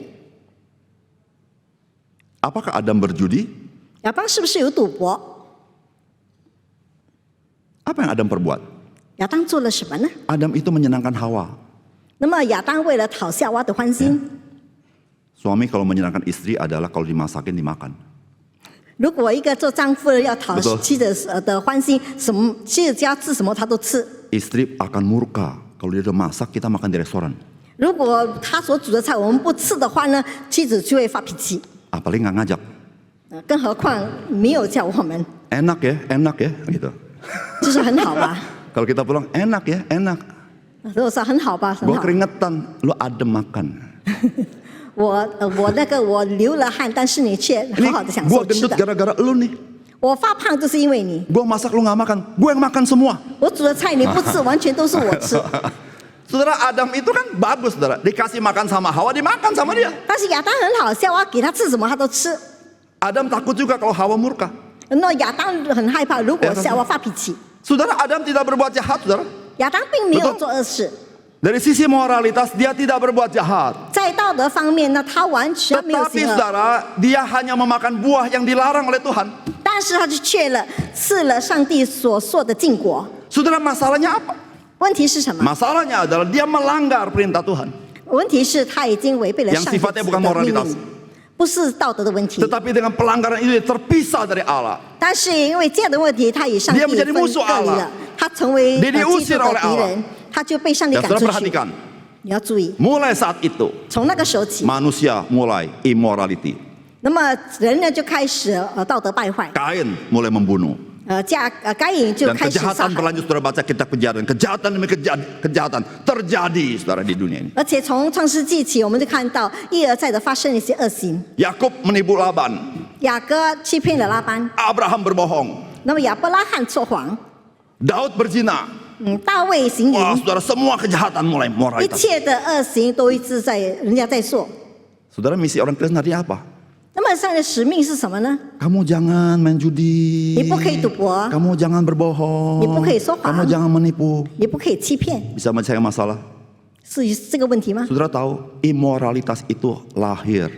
Apakah Adam berjudi? 亚当是不是有赌博？ Apa yang Adam perbuat? 亚当做了什么呢？ Adam itu menyenangkan Hawa. 那么亚当为了讨夏娃的欢心， Suami kalau menyenangkan istri adalah kalau dimasakin dimakan. 如果一个做丈夫的要讨 Betul. 妻子的欢心，什么妻子家吃什么他都吃。 Istri akan murka kalau dia udah masak kita makan di restoran. 如果他所煮的菜我们不吃的话呢，妻子就会发脾气。 Apalagi nggak ngajak. 更何况没有叫我们， Enak ya gitu. 就是很好吧？ Kalau kita pulang enak ya, enak. 如果说很好吧，很 Gua 好。 keringetan, lu adem makan. 我流了汗，但是你却 Ini 好好的享 gua 受吃 gendut 的。 gara-gara lu nih. 我发胖就是因为你， Gua masak lu nggak makan, gua yang makan semua. 我煮的菜你不吃，完全都是我吃。 Saudara Adam itu kan bagus, saudara. Dikasih makan sama Hawa, dimakan sama dia. 但是亚当很好，夏娃给他吃什么他都吃。 Adam takut juga kalau Hawa murka. 那亚当很害怕，如果夏娃发脾气， Saudara Adam tidak berbuat jahat, saudara. 亚当并没有 Betul. 做恶事。 Dari sisi moralitas dia tidak berbuat jahat. 在道德方面呢，他完全没有 Tetapi 行恶， saudara, dia hanya memakan buah yang dilarang oleh Tuhan. 但是他就吃了上帝所说的禁果。 Saudara, masalahnya apa? 问题是什么？ Masalahnya adalah dia melanggar perintah Tuhan. 问题是他已经违背了 Yang 上帝 sifatnya 的 bukan 命 moralitas. 令，不是道德的问题。 Tetapi dengan pelanggaran itu dia terpisah dari Allah. 但是因为这样的问题，他与上帝 Dia menjadi 分 musuh 隔离 Allah. 了，他成为 Dia 基督 diusir 的 oleh 敌 Allah. 人，他就被上帝 Dan 赶 saudara 出去。 perhatikan, 你要注意， mulai saat itu 从那个时候起， manusia mulai immorality. 那么人呢就开始道德败坏， Kain mulai membunuh. 该隐就 Dan 开始杀 kejahatan 害， berlanjut, saudara baca kitab kejahatan. Kejahatan demi kejahatan terjadi, saudara, di dunia ini. 而且从创世纪起，我们就看到一而再的发生一些恶行。 Yakub menipu Laban. 雅各欺骗了拉班， Abraham berbohong. 那么亚伯拉罕说谎， Daud berzina. 大卫行淫， Wah, saudara, semua kejahatan mulai 一 moralitas. 切的恶行都一直在人家在做。 Saudara, misi orang Kristen tadi apa? 那么上帝的使命是什么呢？ Kamu jangan main judi. 你不可以赌博， Kamu jangan berbohong. 你不可以说谎。 Kamu jangan menipu. 你不可以欺骗， Bisa menyelesaikan masalah. 是这个问题吗？ Saudara tahu, immoralitas itu lahir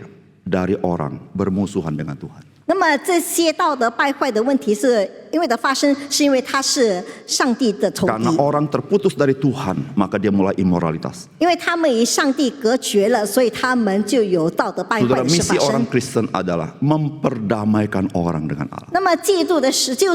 dari orang bermusuhan dengan Tuhan. 那么这些道德败坏的问题是因为的发生，是因为他是上帝的仇 Karena 敌， orang terputus dari Tuhan, maka dia mulai immoralitas. 因为他们与上帝隔绝了，所以他们就有道德败坏 Saudara, 的事 misi 发 orang 生。 Kristen adalah memperdamaikan orang dengan Allah. 那么基督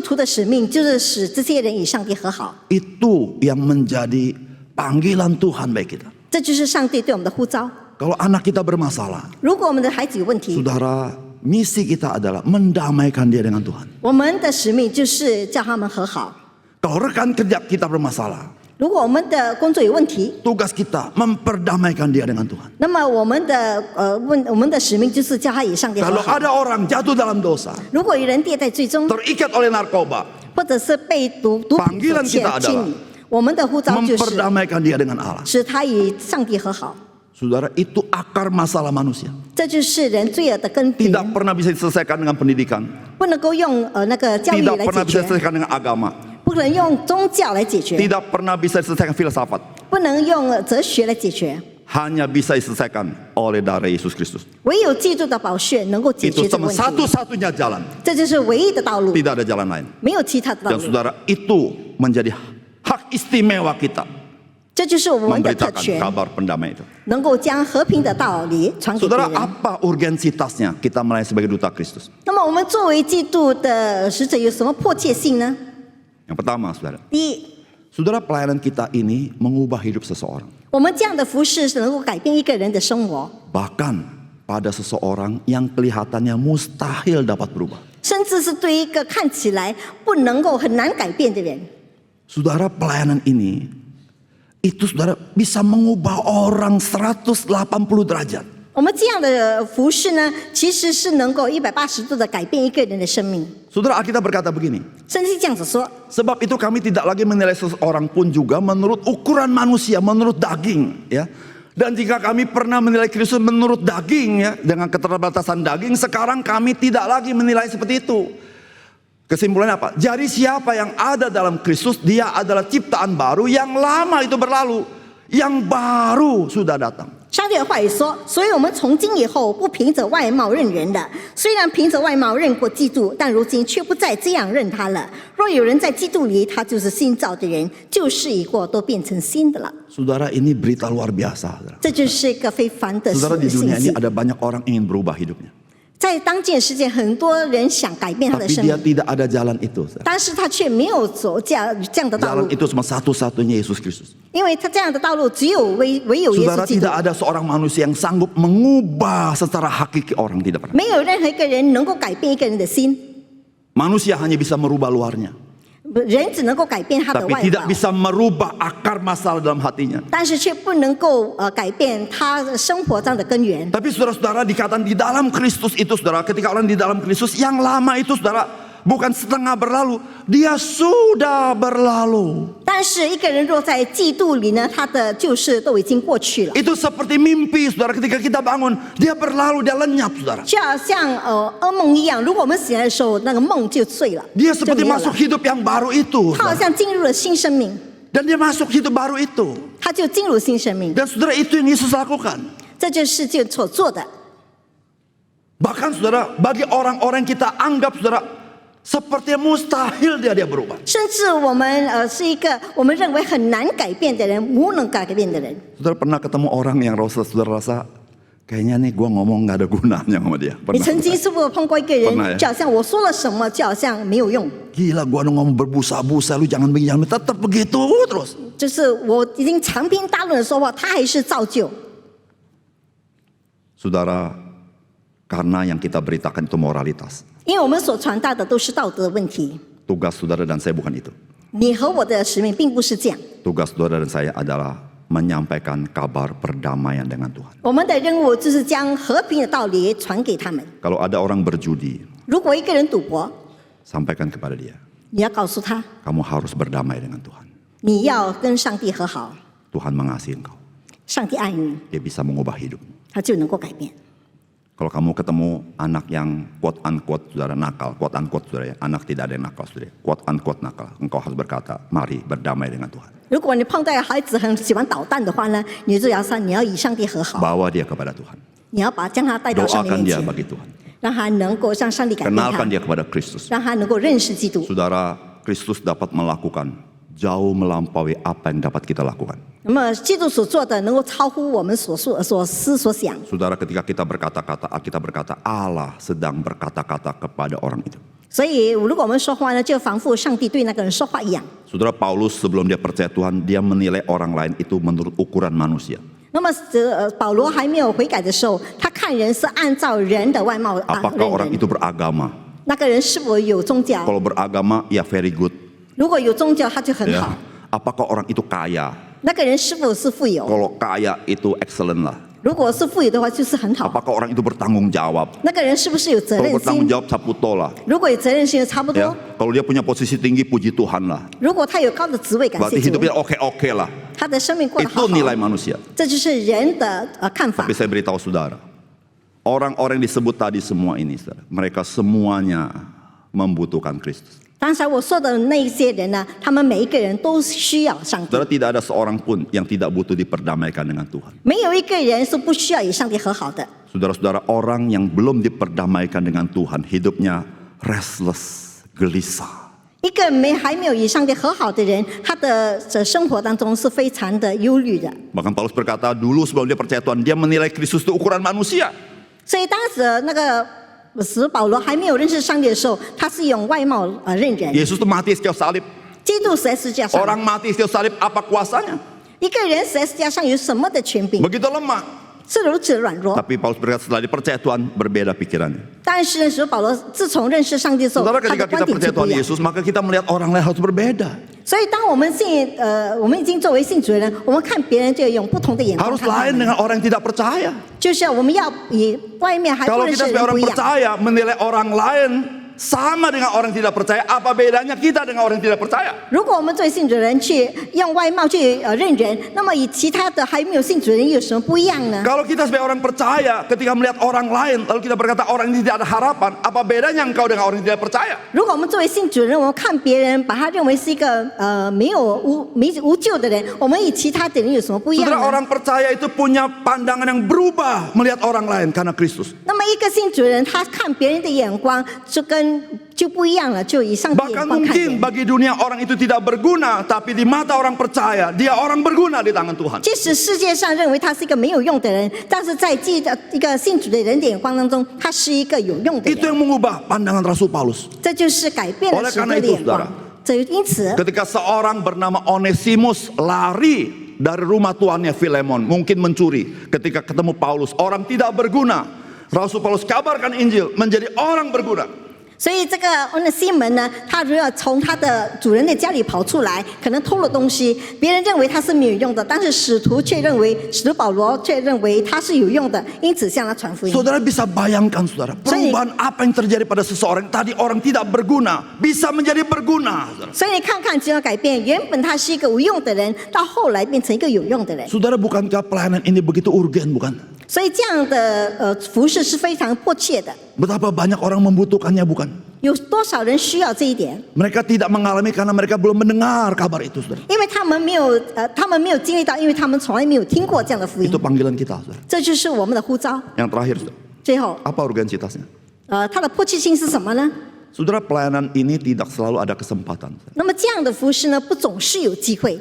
徒的使命就是使这些人与上帝和好， Itu yang menjadi panggilan Tuhan bagi kita. 这就是上帝对我们的呼召。 Kalau anak kita bermasalah, 如果我们的孩子有问题， saudara, misi kita adalah mendamaikan dia dengan Tuhan. 我们的使命就是叫他们和好。 Kalau rekan kerja kita bermasalah, 如果我们的工作有问题， tugas kita memperdamaikan dia dengan Tuhan. 那么我们的使命就是叫他与上帝和 Kalau 好。 ada orang jatuh dalam dosa, 如果有人跌在最终， terikat oleh narkoba, 或者是被毒品 Panggilan 所 kita 牵 adalah 引，我们的呼召就是 memperdamaikan dia dengan Allah. 使他与上帝和好。 Saudara, itu akar masalah manusia. 这就是人罪恶的根源， Tidak pernah bisa diselesaikan dengan pendidikan. 不能够用那个教育 Tidak 来 pernah 解 bisa 决， diselesaikan dengan agama. 不能用宗教来解决， Tidak pernah bisa diselesaikan filsafat. 不能用哲学来解决， Hanya bisa diselesaikan oleh darah Yesus Kristus. 唯有基督的宝血能够解 Itu 决这个 cuma 问题。 satu-satunya jalan. 这就是唯一的道路， Tidak ada jalan lain. 没有其他的道 Dan 路。 saudara, itu menjadi hak istimewa kita. 这就是我们的特 Memberitakan 权， kabar pendamai itu. 能够将和平的道理传给别 Saudara, 人。 apa urgensitasnya kita melayani sebagai duta Kristus? 那么我们作为基督的使者有什么迫切性呢？ Yang pertama, saudara. 第一， Saudara, pelayanan kita ini mengubah hidup seseorang. 我们这样的服饰是能够改变一个人的生活， Bahkan pada seseorang yang kelihatannya mustahil dapat berubah. 甚至是对一个看起来不能够很难改变的人。 Saudara, pelayanan ini itu saudara bisa mengubah orang 180 derajat. 我们这样的服饰呢，其实是能够180度的改变一个人的生命。 Saudara, Alkitab berkata begini. 甚至这样子说， Sebab itu kami tidak lagi menilai seseorang pun juga menurut ukuran manusia, menurut daging, ya. Dan jika kami pernah menilai Kristus menurut daging, ya, dengan keterbatasan daging, sekarang kami tidak lagi menilai seperti itu. Kesimpulannya apa? Jadi siapa yang ada dalam Kristus, dia adalah ciptaan baru, yang lama itu berlalu, yang baru sudah datang. 上帝的话语说，所以我们从今以后不凭着外貌认人的，虽然凭着外貌认过基督，但如今却不再这样认他了。若有人在基督里，他就是新造的人，旧事已过，都变成新的了。 Saudara, ini berita luar biasa. 这就是一个非凡的 Saudara, di 信 dunia ini 息。 ada banyak orang ingin berubah hidupnya. 在当今世界，很多人想改变他的 Tapi 生 dia 命， tidak ada jalan itu. Saudara. 但是他却没有走这样的道 Jalan 路， itu cuma satu-satunya Yesus Kristus. 因为他这样的道路只有唯有耶稣 Saudara, 基督 tidak，ada seorang manusia yang sanggup mengubah secara hakiki orang, tidak pernah. 没有任何一个人能够改变一个人的心， Manusia hanya bisa merubah luarnya, 人只能够改变他的 tapi 外 tidak 貌， bisa merubah akar masalah dalam hatinya. 但是却不能够改变他生活上的根源。 Tapi saudara-saudara, dikatakan di dalam Kristus itu, saudara, ketika orang di dalam Kristus, yang lama itu, saudara, bukan setengah berlalu, dia sudah berlalu. 但是一个人若在嫉妒里呢，他的旧事都已经过去了， Itu seperti mimpi, saudara, ketika kita bangun, dia berlalu, dia lenyap, saudara. 就好像噩梦一样。如果我们醒来的时候，那个梦就碎了， Dia 就 seperti 没有 masuk 了。 hidup yang baru itu, 他好 saudara. 像进入了新生命， Dan dia masuk hidup baru itu. 他就进入新生命。 Dan saudara, itu yang Yesus lakukan. 这就是就所做的。 Bahkan saudara, bagi orang-orang yang kita anggap, saudara, seperti mustahil dia berubah. 甚至我们是一个我们认为很难改变的人，无能改变的人。 Saudara pernah ketemu orang yang saudara rasa, kayaknya nih gua ngomong gak ada gunanya sama dia. 你 Pernah. 曾经是不是碰过一个 Pernah 人， ya? 就好像我说了什么，就好像没有用， Gila, gua udah ngomong berbusa-busa, lu jangan begini, jangan begini. Tetap begitu terus. 就是我已经长篇大论的说话，他还是照旧。 Saudara, karena yang kita beritakan itu moralitas. 因为我们所传达的都是道德的问题， Tugas saudara dan saya bukan itu. 你和我的使命并不是这样。 Tugas saudara dan saya adalah menyampaikan kabar perdamaian dengan Tuhan. 我们的任务就是将和平的道理传给他们。 Kalau ada orang berjudi, 如果一个人赌博， sampaikan kepada dia, 你要告诉他， kamu harus berdamai dengan Tuhan. 你要跟上帝和好， Tuhan mengasihi engkau. 上帝爱你， Dia bisa mengubah hidupmu. 他就能够改变。 Kalau kamu ketemu anak yang quote unquote saudara nakal, quote unquote saudara ya, anak tidak ada yang nakal saudara, quote unquote nakal, engkau harus berkata, mari berdamai dengan Tuhan. 如果你碰到孩子很喜欢捣蛋的话呢，你就要说你要与上帝和好， Bawa dia kepada Tuhan. 你要将他带到上帝 Doakan 面 dia 前， bagi Tuhan. 让他能够让上帝改变 Kenalkan 他， dia kepada Kristus. 让他能够认识基督。 Saudara, Kristus dapat melakukan jauh melampaui apa yang dapat kita lakukan. 那么基督所做的能够超乎我们所说、所思、所想。 Saudara, ketika kita berkata-kata, kita berkata Allah sedang berkata-kata kepada orang itu. 所以，如果我们说话呢，就仿佛上帝对那个人说话一样。 Saudara, Paulus sebelum dia percaya Tuhan, dia menilai orang lain itu menurut ukuran manusia. 那么，保罗还没有悔改的时候，他看人是按照人的外貌 Apakah orang 认人。 itu beragama? 那个人是否有宗教？ Kalau beragama, ya very good. 如果有宗教，他就很 Ya. 好。 Apakah orang itu kaya? 那个人是否是富有？ Kalau kaya itu excellent lah. 如果是富有的话，就是很好。 Apakah orang itu bertanggung jawab? 那个人是不是有责 Kalau 任 bertanggung 心？ jawab saputo lah. 如果有责任心，就差不 Ya. 多。 Kalau dia punya posisi tinggi, puji Tuhan lah. 如果他有高的职位，感 Berarti 谢主， hidupnya oke-oke lah. 他的生命过得好 Itu 好。 nilai manusia. 这就是人的看法 Tapi。saya beritahu saudara, orang-orang yang disebut tadi semua ini, saudara, mereka semuanya membutuhkan Kristus. 刚才我说的那一些人呢，他们每一个人都需要上帝， Saudara, tidak ada seorang pun yang tidak butuh diperdamaikan dengan Tuhan. 没有一个人是不需要与上帝和好的。 Saudara-saudara, orang yang belum diperdamaikan dengan Tuhan, hidupnya restless, gelisah. 一个还没有与上帝和好的人，他的生活当中是非常的忧虑的。 Bahkan Paulus berkata, dulu sebelum dia percaya Tuhan, dia menilai Kristus itu ukuran manusia. 所以当时那个使保罗还没有认识上帝的时候，他是用外貌认人。 Yesus itu mati di kayu salib. 基督死在十字架上， Orang mati di kayu salib, apa kuasanya? 一个人死在十字架上有什么的权柄？ Begitu lemah. 是如此软弱。 Tapi Paulus berkata setelah dipercaya Tuhan, berbeda pikirannya. 但是那时候保罗自从认识上帝之后， Saudara, 他 ketika 的观 kita 点就 percaya 不 Tuhan 一样。 Yesus, maka kita melihat orang lain harus berbeda. 所以当我们我们已经作为信主的人，我们看别人就要用不同的眼光 Harus 看他 lain 们。 dengan orang yang tidak percaya. 就是我们要以外面还不 Kalau 认识 kita 的 sebagai 人不 orang 一样。 percaya menilai orang lain sama dengan orang tidak percaya, apa bedanya kita dengan orang tidak percaya? 如果我们作为信主的人去用外貌去认人，那么与其他的还没有信主的人有什么不一样呢？ Kalau kita sebagai orang percaya, ketika melihat orang lain, lalu kita berkata orang ini tidak ada harapan, apa bedanya engkau dengan orang yang tidak percaya? 如果我们作为信主的人，我们看别人，把他认为是一个没无救的人，我们与其他的人有什么不一样 Saudara, 呢？ orang percaya itu punya pandangan yang berubah melihat orang lain karena Kristus. 那么一个信主的人，他看别人的眼光就不一样了，就以上帝眼 Bahkan 光看 mungkin 人。 bagi dunia orang itu tidak berguna, tapi di mata orang percaya, dia orang berguna di tangan Tuhan. 即使世界上认为他是一个没有用的人，但是在一个信主的人的眼光当中，他是一个有用的 Itu 人。 yang mengubah pandangan Rasul Paulus. 这就是改变了 Oleh 使徒 karena 的 itu, 眼光 saudara.。因此， Ketika seorang bernama Onesimus lari dari rumah tuannya Filemon, mungkin mencuri. Ketika ketemu Paulus, orang tidak berguna. Rasul Paulus kabarkan Injil, menjadi orang berguna. 所以这个恩西门呢，他如果从他的主人的家里跑出来，可能偷了东西，别人认为他是没有用的，但是使徒保罗却认为他是有用的，因此向他传福音。 Saudara bisa bayangkan, saudara, perubahan apa yang terjadi pada seseorang tadi orang tidak berguna bisa menjadi berguna. Saudara. 所以你看看这种改变，原本他是一个无用的人，到后来变成一个有用的人。 Saudara, bukankah pelayanan ini begitu urgen, bukan? 所以这样的服事是非常迫切的。 Betapa banyak orang membutuhkannya, bukan? 有多少人需要这一点？ Mereka tidak mengalami karena mereka belum mendengar kabar itu, saudara. 因为他们没有经历到，因为他们从来没有听过这样的福音 Itu。panggilan kita, saudara. 这就是我们的呼召。 Yang terakhir, saudara. 最后， Apa urgensitasnya? 它的迫切性是什么呢？ Saudara, pelayanan ini tidak selalu ada kesempatan. 那么这样的服事呢，不总是有机会。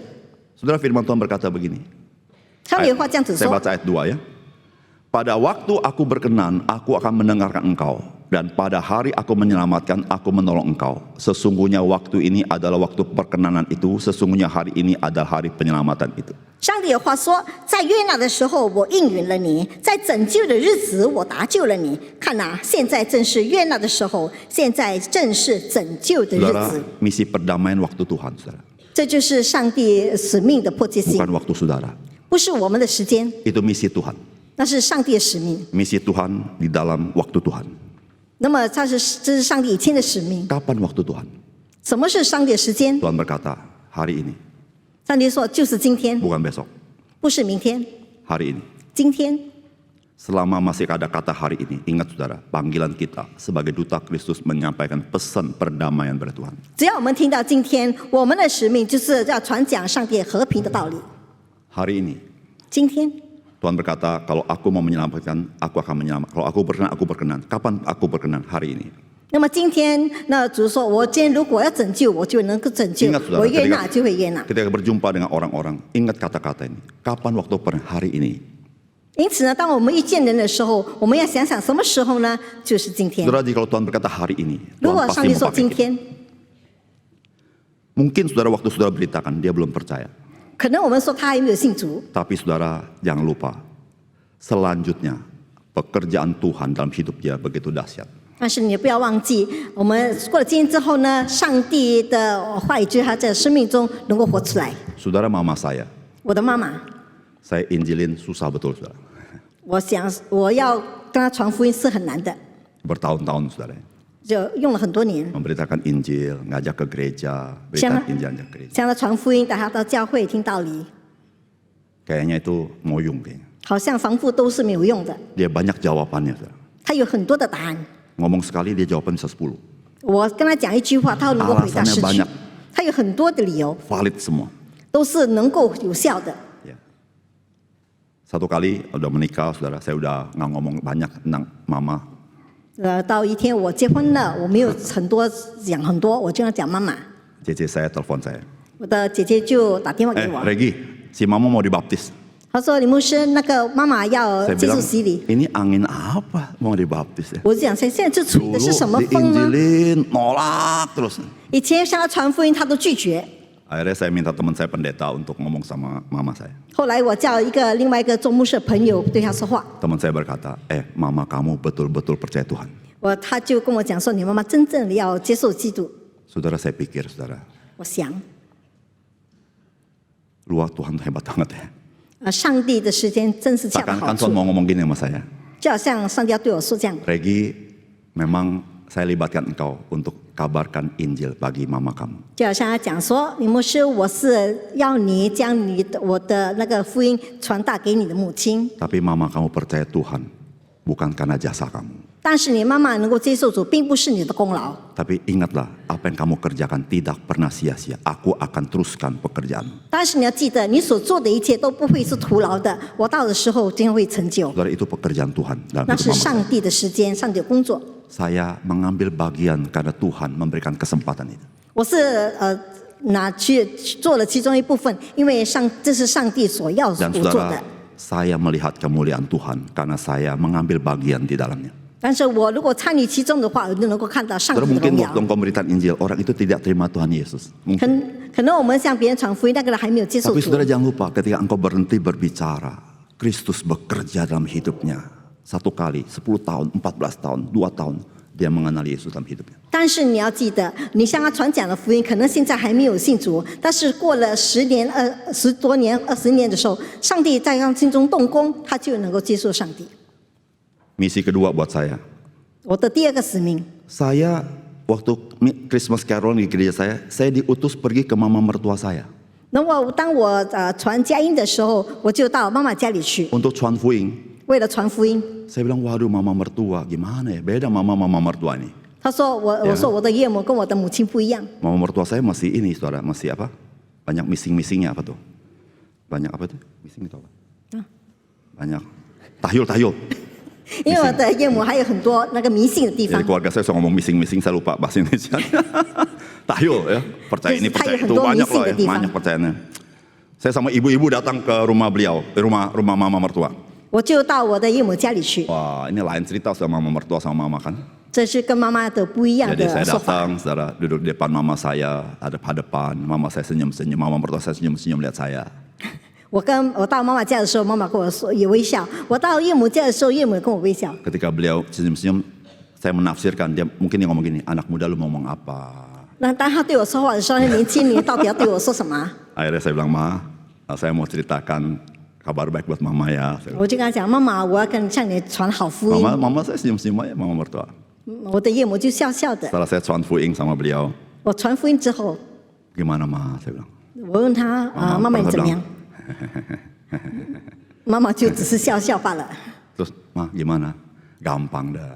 Saudara, firman Tuhan berkata begini. 上面有话这样子 Saya 说： baca ayat 2 ya. Pada waktu aku berkenan, aku akan mendengarkan engkau. Dan pada hari aku menyelamatkan, aku menolong engkau. Sesungguhnya waktu ini adalah waktu perkenanan itu. Sesungguhnya hari ini adalah hari penyelamatan itu. 上帝有话说，在悦纳的时候我应允了你，在拯救的日子我搭救了你。看哪，现在正是悦纳的时候，现在正是拯救的日 Saudara, 子。 misi perdamaian waktu Tuhan, saudara. 这就是上帝使命的迫切性， Bukan waktu saudara. 不是我们的时间， Itu misi Tuhan. 那是上帝的使命。 Misi Tuhan di dalam waktu Tuhan. 那么这是上帝以前的使命。 Kapan waktu Tuhan? 什么是上帝的时间？ Tuhan berkata, hari ini, 上帝说就是今天， bukan besok. 不是明天， Hari ini. 今天。 Selama masih ada kata hari ini, ingat saudara, panggilan kita sebagai duta Kristus menyampaikan pesan perdamaian pada Tuhan. 只要我们听到今天，我们的使命就是要传讲上帝和平的道理。 Hari ini, 今天， Tuhan berkata, kalau aku mau menyelamatkan, aku akan menyelamatkan. Kalau aku berkenan. Kapan aku berkenan? Hari ini. 那么今天，那主说，我今天如果要拯救，我就能够拯救 Ingat，saudara, 我悦纳就会悦纳。 ketika berjumpa dengan orang-orang, ingat kata-kata ini. Kapan waktu hari ini? 因此呢，当我们遇见人的时候，我们要想想什么时候呢？就是今天。 Saudara, kalau Tuhan berkata hari ini, 如 Tuhan 果上 pasti 帝说 memakai 今 kita. 天， Mungkin saudara waktu saudara beritakan, dia belum percaya. 可能我们说他还没有信主， Tapi saudara jangan lupa, selanjutnya pekerjaan Tuhan dalam hidup dia begitu dahsyat. 但是你不要忘记，我们过了今天之后呢，上帝的话语就是他在生命中能够活出来。 Saudara, mama saya 我的妈妈， saya injilin susah betul, saudara. 我想我要跟她传福音是很难的， Bertahun-tahun, saudara. 就用了很多年， Memberitakan Injil, ngajak ke gereja, beritakan Injil, ngajak ke gereja. 向她传福音，带她到教会听道理， Kayaknya itu moyung kayaknya. 好像防护都是没有用的， Dia banyak jawabannya, saudara. 她有很多的答案。 Ngomong sekali dia jawaban bisa 10. 我跟她讲一句话，她能够回答10 Alasannya 句 banyak， 她有很多的理由， Valid semua. 都是能够有效的。 Ya. Satu kali udah menikah, saudara, saya udah nggak ngomong banyak tentang mama. 到一天我结婚了，我没有讲很多，我就要讲妈妈。 Cici saya telepon saya. 我的姐姐就打电话给我， Regi, si mama mau dibaptis. 她说李牧师，那个妈妈要 Saya 接受 bilang, 洗礼。 ini angin apa mau dibaptis ya? 我就讲，现在这吹的是什么 Dulu 风呢？ diinjilin, nolak terus. 以前向她传福音，她都拒绝。 Akhirnya saya minta teman saya pendeta untuk ngomong sama mama saya. 后来我叫另外一个做牧师的朋友对她说话， Teman saya berkata, mama kamu betul-betul percaya Tuhan. 他就跟我讲说，你妈妈真正的要接受基督。 Saudara, saya pikir, saudara, 我想， luar Tuhan hebat banget ya. 上帝的时间真是恰到好 Takkan kan Tuhan 处， mau ngomong gini sama saya. 就好像上帝要对我说这样。 Regi, memang saya libatkan engkau untuk kabarkan Injil bagi mama kamu. 就好像他讲说，李牧师，我是要你将我的那个福音传达给你的母亲， Tapi mama kamu percaya Tuhan bukan karena jasa kamu. 但是你妈妈能够接受主，并不是你的功劳。 Tapi ingatlah, apa yang kamu kerjakan tidak pernah sia-sia. Aku akan teruskan pekerjaan. 但是你要记得，你所做的一切都不会是徒劳的，我到的时候将会成就。 Saudara, itu pekerjaan Tuhan dalam 那 hidup 是 mama saya. 上帝的时间，上帝的工作。 Saya mengambil bagian karena Tuhan memberikan kesempatan itu. 我是拿去做了其中一部分，因为这是上帝所要我 Dan 做的 saudara,。saya melihat kemuliaan Tuhan karena saya mengambil bagian di dalamnya. 但是我如果参与其中的话，我就能够看到上 Saudara, 帝的 mungkin 荣 waktu 耀。 engkau memberikan Injil, orang itu tidak terima Tuhan Yesus. Mungkin. 可能我们向别人传福音，那个人还没有接受 Tapi 主。 saudara jangan lupa, ketika engkau berhenti berbicara, Kristus bekerja dalam hidupnya. 1 kali, 10 tahun, 14 tahun, 2 tahun, dia mengenal Yesus dalam hidupnya. 但是你要记得，你向他传讲的福音，可能现在还没有信主，但是过了10年、10多年、20年的时候，上帝在他心中动工，他就能够接受上帝。 Misi kedua buat saya. 我的第二个使命， Saya waktu Christmas Carol di gereja saya diutus pergi ke mama mertua saya 那么当我传佳音的时候，我就到妈妈家里去， untuk cuan fuing. 为了传福音。 Saya bilang, waduh mama mertua gimana ya, beda mama mertua ini. 他说我说我的岳母跟我的母亲不一样。 Mama mertua saya masih ini saudara, masih apa? Banyak missing-missingnya apa tuh? Banyak apa tuh? Missing itu apa? Banyak tahyul. 因为我的岳母还有很多那个迷信的地方 Jadi，keluarga saya suka ngomong missing, saya lupa bahasa Indonesia. Tahyul ya, percaya ini percaya itu banyak loh ya, banyak percayanya. Saya sama ibu-ibu datang ke rumah beliau, rumah mama mertua. 我就到我的岳母家里去。 Wah, ini lain cerita sama mama mertua sama mama kan. 这是跟妈妈的不一样 Jadi 的 saya 说法。 datang, saudara duduk di depan mama saya, hadap-hadapan, mama saya senyum-senyum, mama mertua saya senyum-senyum lihat saya. 我到妈妈家的时候，妈妈跟我说也微笑；我到岳母家的时候，岳母也跟我微笑。 Ketika beliau senyum-senyum, saya menafsirkan dia mungkin dia ngomong gini, anak muda lu ngomong apa? 那当他对我说话的时候，那年轻人到底要对我说什么？ Akhirnya saya bilang, ma, saya mau ceritakan kabar baik buat mama ya. 我就跟他讲：“妈妈，我要向你传好福音。 Mama saya senyum-senyum aja, mama mertua. ”我的岳母就笑笑的。 Setelah saya cuan fuing sama beliau, 我传福音之后， gimana ma? Saya bilang. 我问他：“妈妈你怎么样？” 妈妈就只是笑笑罢了。 Terus, ma gimana? Gampang dah.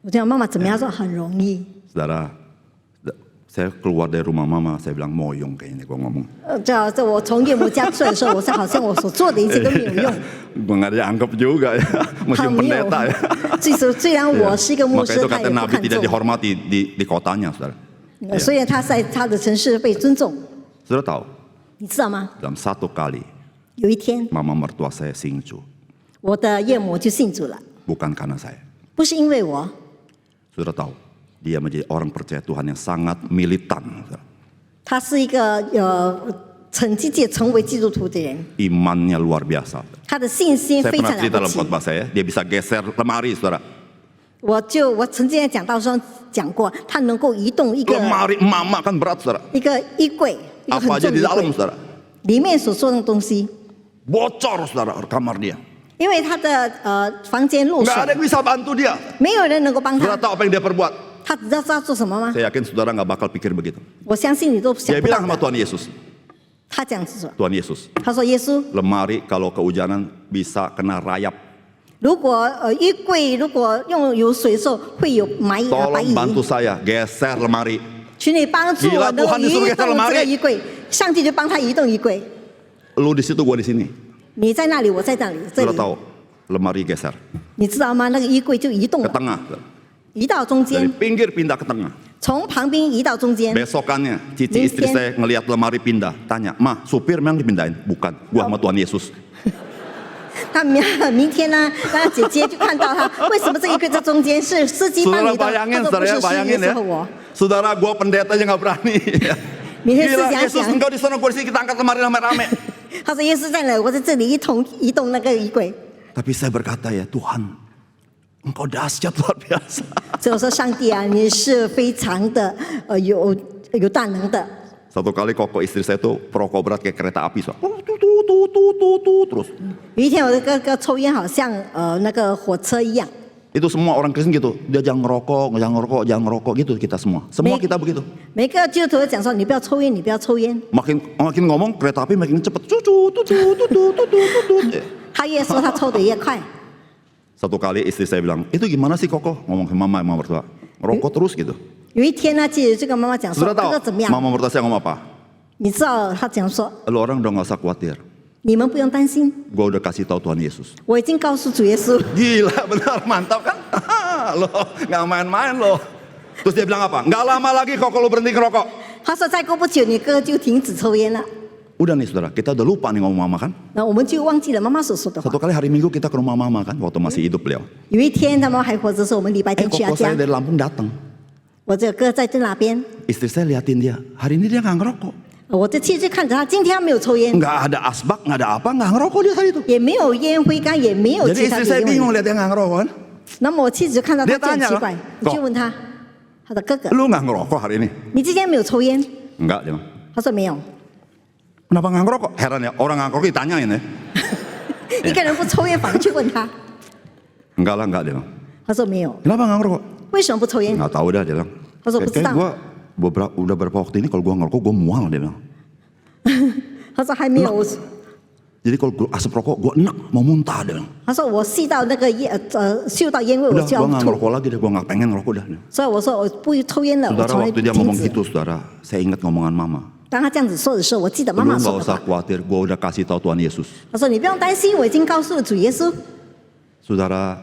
我就讲妈妈怎么样？说很容易。 Saudara, saya keluar dari rumah mama, saya bilang moyong kayaknya gua ngomong. 这我从岳母家出来的时候，我说好像我所做的一切都没有用。 Nggak dianggap juga ya, 他 musim 没有 pendeta ya. 虽然我是一个牧 Maka 师， itu 他 kata 也不 Nabi 看 tidak 重。 dihormati di kotanya, saudara. 虽然他在他的城市被尊重， Saudara tahu, 你知道吗？ dalam 1 kali 有一天， mama mertua saya singcu, 我的岳母就信主了， bukan karena saya. 不是因为我， Saudara tahu, dia menjadi orang percaya Tuhan yang sangat militan. Saudara. 他是一个曾经成为基督徒的人， Imannya luar biasa. 他的信心 Saya 非 pernah 常 cerita 了不 dalam 起。 khotbah saya, dia bisa geser lemari, saudara. 我曾经在讲道上讲过，他能够移动一个 Lemari emak kan berat, saudara. 衣柜，一个 Apa 很 aja 重的 di 衣 dalam, 柜， saudara. 里面所说的东西， Bocor, saudara, kamar dia. 因为他的房间漏 Nggak 水 ada，yang bisa bantu dia. 没有人能够帮 Saudara 他， tahu apa yang dia perbuat? 他知道他做什么吗？ Saya yakin saudara nggak bakal pikir begitu. 我相信你都想 Dia 不到 bilang sama 的。 Tuhan Yesus, 他这样子说， Tuhan Yesus, 他说：“耶稣， lemari kalau kehujanan bisa kena rayap. 如果衣柜如果用有水的时候会有白 Tolong 蚁， bantu saya geser lemari. 请你帮助 Gila, 我能够 Tuhan 移 disuruh geser 动这 lemari 个衣柜。”上帝就帮他移动衣柜。 Lu di situ, gua di sini. 你在那里，我在那里，这 Saudara 里， tahu, lemari geser 你知道吗？那个衣柜就移动 ke 了， tengah. 移到中 Dari 间， pinggir pindah ke tengah. 从旁边移到中间。 Besokannya, cici istri Mungkin. saya ngelihat lemari pindah. Tanya, ma, supir memang dipindahin? Bukan, gua sama Tuhan Yesus. 他明天呢，那姐姐就看到他，为什么这一柜在中间是司机帮 Saudara 你的？ bayangin, 他说不 saudara 是，是 bayangin 耶稣 ya. 和我。 Saudara, gua pendeta aja nggak berani. 你可以试 Gila, 想 Yesus 想， engkau di sana, gua di sini, kita angkat lemari rame-rame. 他说耶稣在哪？我在这里移动那个衣柜。 Tapi saya berkata ya, Tuhan, engkau dahsyat luar biasa. 所以我说上帝啊，你是非常的有大能的。 Satu kali koko istri saya tuh perokok berat kayak kereta api, so. Terus. 有一天我的哥哥抽烟，好像那个火车一样。Itu semua orang Kristen gitu. Dia jangan ngerokok, jangan ngerokok, jangan ngerokok gitu kita semua. Semua kita begitu. 每个基督徒都讲说你不要抽烟，你不要抽烟。 Makin ngomong kereta api makin cepet. Tutut. 他越说他抽得越快。 Satu kali istri saya bilang, itu gimana sih Koko? Ngomong ke mama mertua. Ngerokok terus gitu. 有一天呢，记得这个妈妈讲说 Sudah 哥哥 tahu 怎么样？ mama mertua saya ngomong apa? 你知道他讲说 Lu orang udah gak usah khawatir. 你们不用担心， Gua udah kasih tahu Tuhan Yesus. 我已经告诉主耶稣。 Gila benar mantap kan? Lo gak main-main lo. Terus dia bilang apa? Gak lama lagi Koko lu berhenti ngerokok. 他说再过不久你哥哥就停止抽烟了。 Udah nih saudara, kita udah lupa nih ngomong mama kan? 那我们就忘记了妈妈所说的话。 Satu kali hari Minggu kita ke rumah mama kan, waktu masih hidup beliau. 有一天他妈还活着的时候，我们礼拜天去他 Koko 家 saya，dari Lampung datang. 我这个哥在那边， Istri saya liatin dia, hari ini dia gak ngerokok. 我的妻子看着他，今天他没有抽烟， Gak ada asbak, gak ada apa, gak ngerokok dia hari itu. 也没有烟灰缸，也没有 Jadi 其他 istri 的 saya 烟味。 bingung lihat dia gak ngerokok kan. 那么我妻子就看到他 Dia 就很 tanya 奇怪， loh, 我就问他，他的哥哥， Lu gak ngerokok hari ini? 你今天没有抽烟？ Enggak dia. 他说没有。 Kenapa gak ngerokok? Heran ya, orang gak ngerokok ditanyain ya. 一个人不抽烟，反而去问他， Enggak lah, enggak dia bilang. 他说没有。 Kenapa gak ngerokok? 为什么不抽烟？ Gak tahu dah dia bilang. Masa Kayak betul? gue udah berapa waktu ini kalau gue ngerokok gue mual dia bilang. 他说还没有。 Jadi kalau gue asap rokok gue enak mau muntah dia bilang. 他说我吸到那个烟，嗅到烟味我 Udah 就 gue 要 gak 吐。 ngerokok lagi deh, gue gak pengen ngerokok dah. 所以我说我不抽烟了，我 Saudara 从来 waktu dia 停 ngomong 止。 gitu saudara, saya ingat ngomongan mama. 当他这样子说的时候，我记得妈 Lu 妈 gak 说的 usah 话。 khawatir, gue udah kasih tahu Tuhan Yesus. 他说你不用担心，我已经告诉了主耶稣。 Saudara,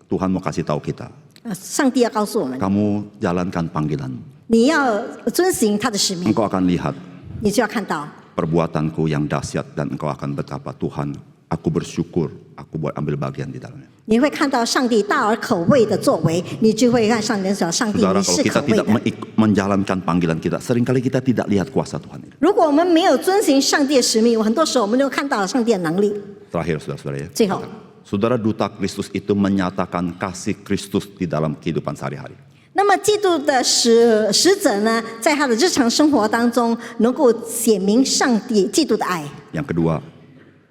Tuhan mau kasih tahu kita. 上帝要告诉我们， Kamu jalankan panggilanmu. 你要遵行他的使命， Engkau akan lihat 你就要看到 perbuatanku yang dahsyat dan engkau akan betapa Tuhan, aku bersyukur aku boleh ambil bagian di dalamnya. 你会看到上帝大而可畏的作为，你就会看上帝说上帝 Saudara, 你 kalau 是 kita 可畏 tidak 的。 menjalankan panggilan kita, seringkali kita tidak lihat kuasa Tuhan itu. 如果我们没有遵行上帝的使命，很多时候我们就看到了上帝的能力。 Terakhir saudara-saudara ya. 最后， Saudara, duta Kristus itu menyatakan kasih Kristus di dalam kehidupan sehari-hari. 那么基督的使者呢，在他的日常生活当中，能够显明上帝基督的爱。 Yang kedua,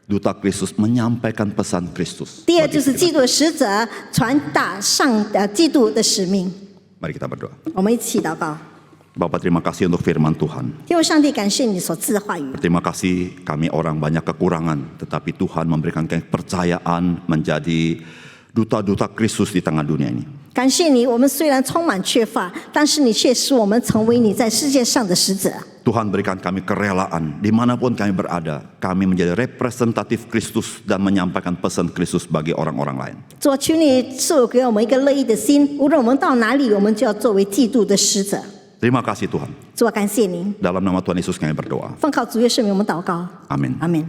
duta Kristus menyampaikan pesan Kristus. 第二就是基督的使者传达基督的使命。 Mari kita berdoa. 我们一起祷告， Bapak, terima kasih untuk firman Tuhan. 因为上帝感谢你所赐的话语。 Terima kasih kami orang banyak kekurangan, tetapi Tuhan memberikan kami kepercayaan menjadi duta-duta Kristus di tengah dunia ini. 感谢你，我们虽然充满缺乏，但是你却使我们成为你在世界上的使者。 Tuhan berikan kami kerelaan, dimanapun kami berada, kami menjadi representatif Kristus dan menyampaikan pesan Kristus bagi orang-orang lain. 主啊，求你赐给我们一个乐意的心，无论我们到哪里，我们就要作为基督的使者。 Terima kasih Tuhan. 主啊，感谢您， Dalam nama Tuhan Yesus kami berdoa. 奉靠主耶稣名，我们祷告， Amin. 阿门。